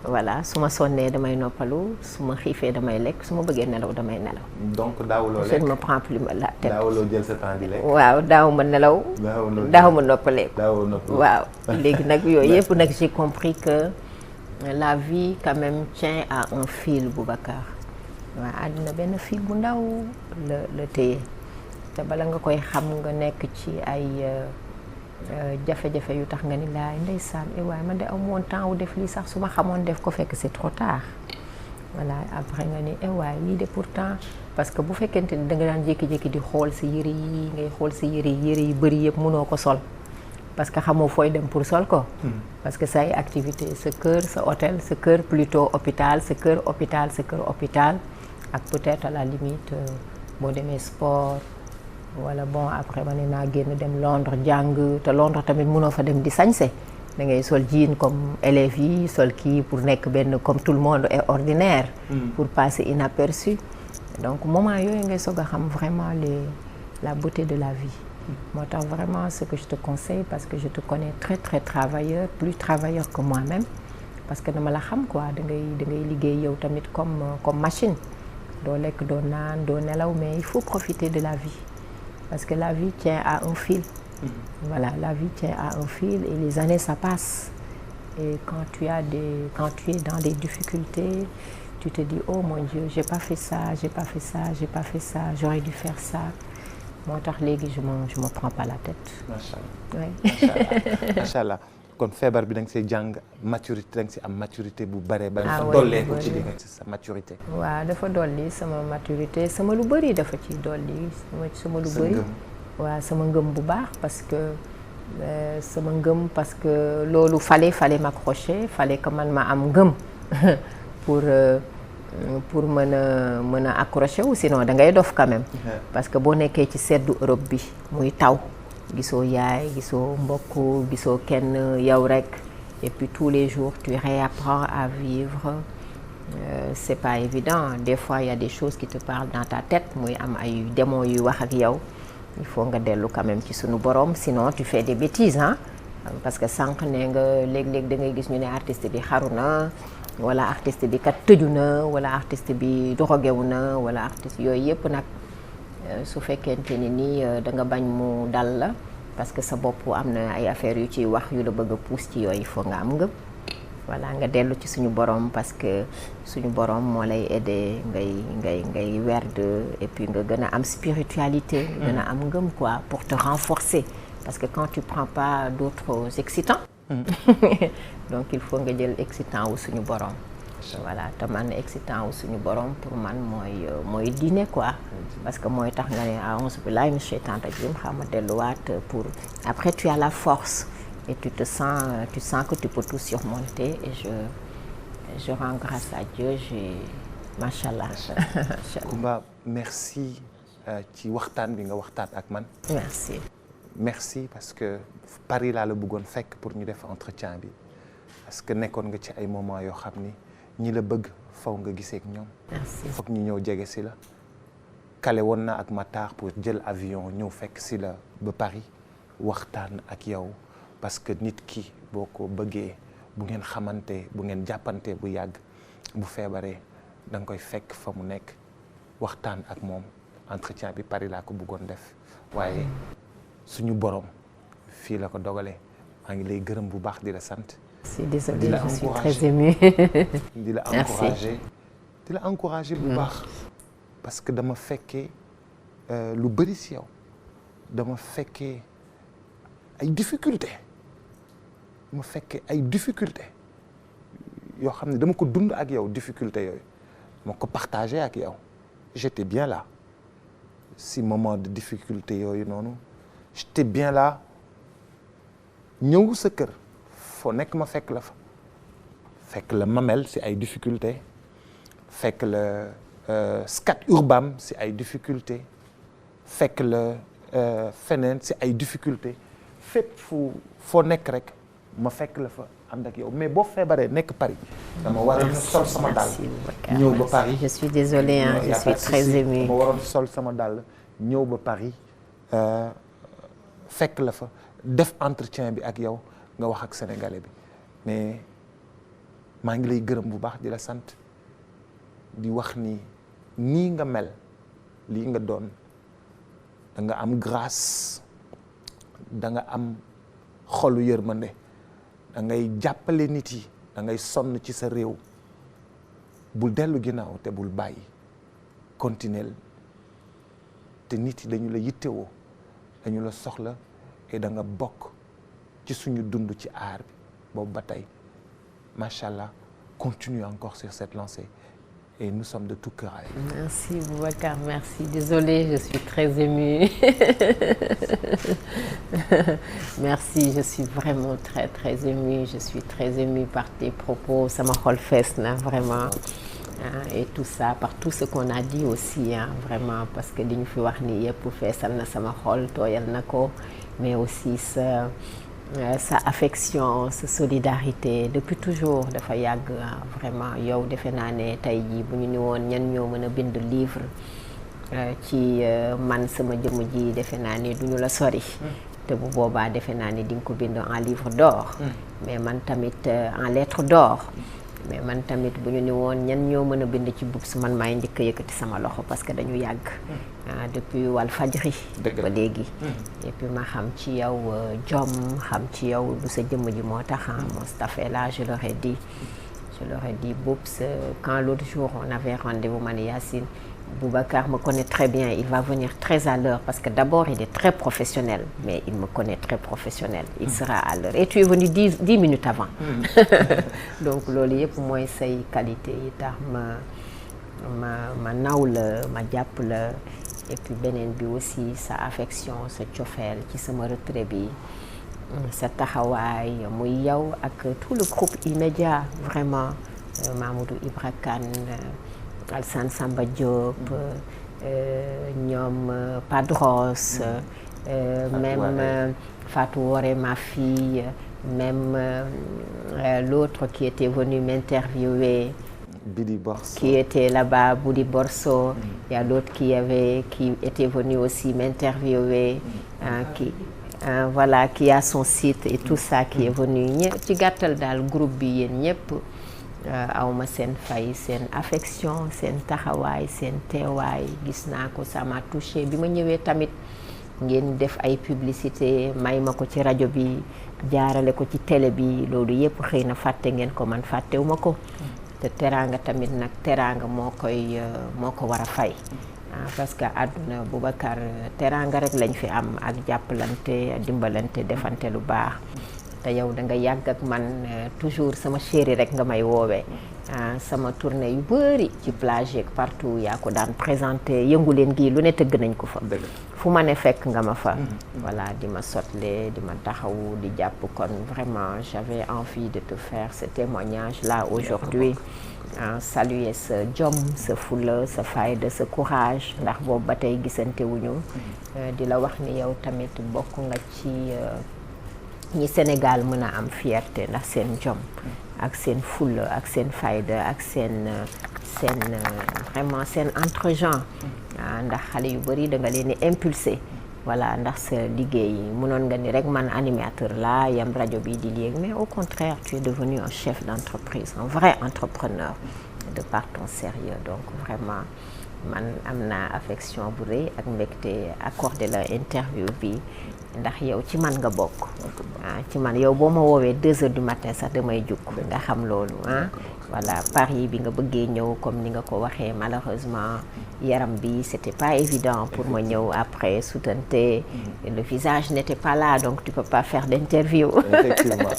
Voilà su ma sonnee damay noppalu su ma xiifee damay lekk su ma bëggee nelaw damay nelaw. donc daawuloo lekk je ne me prends plus la tête. daawuloo jël sa temps di lekk. waaw daawuma nelaw. daawuma noppaleeku. waaw léegi nag yooyu yëpp nag j'ai compris que la vie quand même tient à un fil Boubacar. waaw àddina benn fil bu ndaw la téye te bala nga koy xam nga nekk ci ay. jafe-jafe yu tax nga ni laay ndeysaan waaye man de am woon temps wu def lii sax su ma xamoon def ko fekk c'est trop tard voilà après nga ni waaye lii de pourtant parce que bu fekkente ni da nga daan jékki-jékki di xool sa yëre yi ngay xool sa yëre yi bëri yëpp mënoo ko sol parce que xamoo fooy dem pour sol ko parce que say activité sa kër sa hôtel sa kër plutôt hôpital sa kër hôpital ak peut-être à la limite boo demee sport wala bon après ma ne naa génn dem Londres jàng te Londres tamit mënoo fa dem di sañse da ngay sol jean comme élèves yi sol kii pour nekk benn comme tout le monde est ordinaire pour passer inaperçu donc moment yooyu ngay soog a xam vraiment la beauté de la vie moo tax vraiment ce que je te conseille parce que je te connais très très travailleur plus travailleur que moi-même parce que dama la xam quoi da ngay liggéey yow tamit comme machine doo lekk doo naan doo nelaw mais il faut profiter de la vie parce que la vie tient à un fil. Voilà, la vie tient à un fil et les années ça passe. Et quand tu es dans des difficultés, tu te dis oh mon Dieu, j'ai pas fait ça, j'aurais dû faire ça. Moo tax léegi je me prends pas la tête. Macha Allah. kon feebar bi da nga see jàng maturité da nga si am maturité bu bare ba nga dollee ko ci li nga sa maturité. waaw dafa dolli sama maturité sama lu bëri dafa ci dolli sama lu bëri. waaw sama ngëm bu baax parce que loolu fallait m'accrocher fallait que man ma am ngëm pour mën a accrocher wu sinon da ngay dof quand même. parce que boo nekkee ci seddu Europe bi muy taw. gisoo yaay gisoo mbokk gisoo kenn yow rek et puis tous les jours tu réapprends à vivre c'est pas évident des fois il y a des choses qui te parlent dans ta tête muy am ay démons yuy wax ak yow il faut nga dellu quand même ci sunu borom sinon tu fais des bêtises parce que sànq ne nga léeg-léeg da ngay gis ñu ne artiste bi xaru na wala artiste bi kat tëju na wala artiste bi droguéwu na wala artiste yooyu yëpp nag su fekkente ni nii da nga bañ mu dal la parce que sa bopp am na ay affaires yu ciy wax yu la bëgg a pousse ci yooyu foog nga am ngëm voilà nga dellu ci suñu borom parce que suñu borom moo lay aider ngay werd et puis nga gën a am spiritualité nga gën a am ngëm quoi pour te renforcer parce que quand tu prends pas d'autres excitants donc il faut nga jël excitant wu suñu borom voilà te man excitant wu suñu borom pour man mooy diine quoi parce que mooy tax nga ne a'uuzu billaahi mina shaytaani rajiim xam nga delluwaat pour après tu as la force et tu sens que tu peux tout surmonter et je rends grâce à Dieu machallah. Coumba merci ci waxtaan bi nga waxtaan ak man. merci parce que Paris laa la bëggoon fekk pour ñu def entretien bi parce que nekkoon nga ci ay moments yoo xam ni ñi la bëgg faw nga gisee ak ñoom. foog ñu ñëw jege si la. kale woon na ak Matar pour jël avion ñëw fekk si la ba Paris waxtaan ak yow parce que nit ki boo ko bëggee bu ngeen xamante bu ngeen jàppante bu yàgg bu feebaree da nga koy fekk fa mu nekk waxtaan ak moom entretien bi Paris laa ko bëggoon def waaye suñu borom fii la ko dogalee maa ngi lay gërëm bu baax di la sant. Désolée, je suis très émue. di la encourager bu baax. parce que dama fekkee lu bëri si yow dama fekkee ay difficultés yoo xam ne dama ko dund ak yow difficultés yooyu ma ko partagé ak yow j'étais bien là si moment de difficulté yooyu noonu j'étais bien là ñëw sa kër foo nekk ma fekk la fa fekk la Mamel si ay difficultés fekk la Scat Urbam si ay difficultés fekk la feneen si ay difficultés fépp foo nekk rek ma fekk la fa ànd ak yow mais boo feebaree nekk Paris dama waroon sol sama dàll ñëw ba Paris. je suis désolée je suis très émue. ma waroon sol sama dàll ñëw ba Paris fekk la fa def entretien bi ak yow nga wax ak sénégalais bi mais maa ngi lay gërëm bu baax di la sant di wax ni nii nga mel lii nga doon da nga am grâce da nga am xolu yërmande da ngay jàppale nit yi da ngay sonn ci sa réew bul dellu ginnaaw te bul bàyyi continuer te nit yi dañu la yittewoo dañu la soxla et da nga bokk ci suñu dund ci aar bi boobu ba tey macha allah continue encore sur cette lancée et nous sommes de tout cœur avec vous. Merci Boubacar, merci. Désolée, je suis très émue. Merci, je suis vraiment très très émue. Je suis très émue par tes propos. Sama xol fees na vraiment. Et tout ça, par tout ce qu'on a dit aussi, vraiment, parce que li ñu fi wax ni yëpp feesal na sama xol, tooyal na ko, mais aussi sa affection, sa solidarité depuis toujours dafa yàgg vraiment yow defe naa ne tey jii bu ñu ni woon ñan ñoo mën a bind livre ci man sama jëmm ji defe naa ni duñu la sori te bu boobaa defe naa ni di nga ko bind en livre d'or mais man tamit en lettre d'or mais man tamit bu ñu ni woon ñan ñoo mën a bind ci books man maay njëkk a yëkkati sama loxo parce que dañu yàgg depuis Walfadjri ba léegi et puis ma xam ci yow jom xam ci yow du sa jëmm ji moo tax Moustapha là je leur ai dit Boops quand l'autre jour on avait rendez-vous man et Yacine Boubacar me connaît très bien, il va venir très à l'heure parce que d'abord il est très professionnel, mais il me connaît très professionnel, il sera à l'heure. Et tu es venu 10 minutes avant. Donc loolu yëpp mooy say qualité yi tax ma naw la ma jàpp la et puis beneen bi aussi sa affection sa cofeel ci sama retrait bi sa taxawaay muy yow ak tout le groupe immédiat vraiment Mamadou Ibra Kane Alsane Samba Diop ñoom Padros même Fatou Woré ma fille même l'autre qui était venu m'interviewer Bidi Borso qui était là-bas Bidi Borso il y a l'autre qui était venu aussi m'interviewer voilà qui a son site et tout ça qui est venu ci gàttal daal groupe bi yéen ñëpp awma seen fay seen affection seen taxawaay seen teewaay gis naa ko ça m'a touché bi ma ñëwee tamit ngeen def ay publicité may ma ko ci rajo bi jaarale ko ci télé bi loolu yëpp xëy na fàtte ngeen ko man fàttewuma ko te teraanga tamit nag teraanga moo ko war a fay parce que àdduna Boubacar teraanga rek lañ fi am ak jàppalante dimbalante defante lu baax te yow da nga yàgg ak man toujours sama chéri rek nga may woowee sama tournée yu bëri ci plage yeeg partout yaa ko daan présenté yëngu leen gii lu ne tëgg nañ ko fa fu ma ne fekk nga ma fa voilà di ma sotle di ma taxawu di jàpp kon vraiment j'avais envie de te faire ce témoignage là aujourd'hui saluer sa jom sa fulla sa fayda sa courage ndax boobu ba tey gisante wuñu di la wax ni yow tamit bokk nga ci ñi Sénégal mën a am fierté ndax seen jom ak seen fulla ak seen fayda ak seen vraiment seen entre-gens ndax xale yu bari da nga leen di impulser voilà ndax sa liggéey mënoon nga ni rek man animateur la yam rajo bi di léegi mais au contraire tu es devenu un chef d'entreprise un vrai entrepreneur de par ton sérieux donc vraiment man am naa affection bu rëy ak mbégte accordé la interview bi ndax yow ci man nga bokk ci man yow boo ma woowee 2 heures du matin sax damay jug nga xam loolu voilà Paris bi nga bëggee ñëw comme ni nga ko waxee malheureusement yaram bi c'était pas évident pour ma ñëw après sutante le visage n'était pas là donc tu peux pas faire d'interview effectivement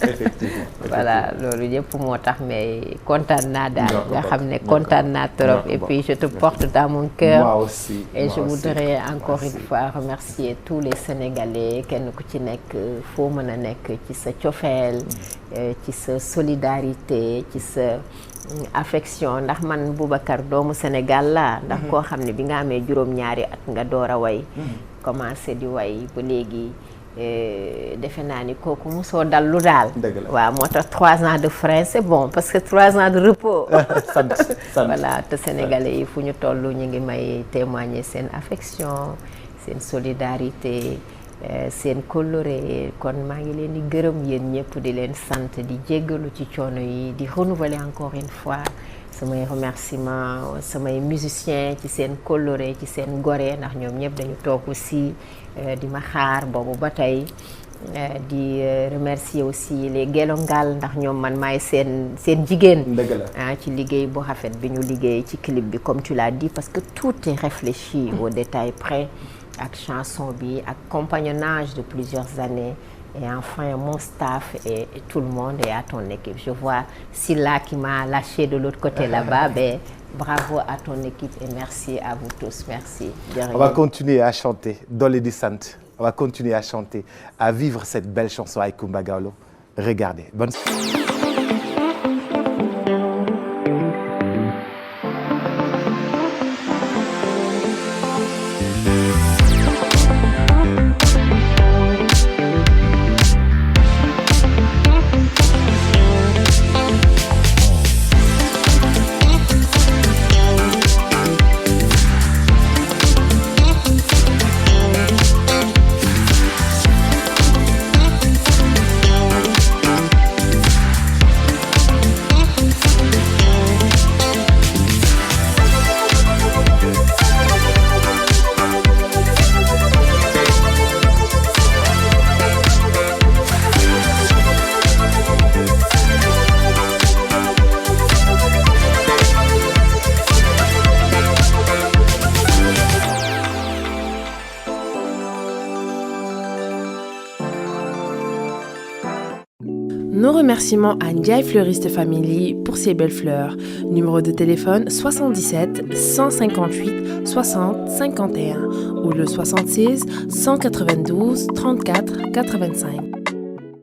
voilà loolu yëpp moo tax mais kontaan naa daal nga xam ne kontaan naa trop et puis je te porte dans mon cœur moi aussi et je voudrais encore une fois remercier tous les Sénégalais kenn ku ci nekk foo mën a nekk ci sa cofeel ci sa solidarité ci sa affection ndax man Boubacar doomu Sénégal la ndax koo xam ne bi nga amee juróom-ñaari at nga door a way commencé di way ba léegi defe naa ni kooku mosoo dal lu daal waaw moo tax 3 ans de frein c'est bon parce que 3 ans de repos voilà te Sénégalais yi fu ñu toll ñu ngi may témoigner seen affection seen solidarité seen coloré kon maa ngi leen di gërëm yéen ñëpp di leen sant di jéggalu ci coono yi di renouveler encore une fois samay remerciements samay musiciens ci seen coloré ci seen gore ndax ñoom ñëpp dañu toog aussi di ma xaar boobu ba tey di remercier aussi les Gelongal ndax ñoom man maay seen jigéen ci liggéey bu rafet bi ñu liggéey ci clip bi comme tu l'as dit parce que tout est réfléchi au détail près ak chanson bi ak compagnonnage de plusieurs années et enfin mon staff et tout le monde et à ton équipe je vois Silla qui m'a lâché de l'autre côté là-bas bravo à ton équipe et merci à vous tous merci. On va continuer à chanter Dolly di sant on va continuer à chanter à vivre cette belle chanson avec Coumba Gawlo regardez bonne. Nos remerciements à Ndiaye Fleuriste Family pour ses belles fleurs. Numéro de téléphone 77 158 60 51 ou le 76 192 34 85.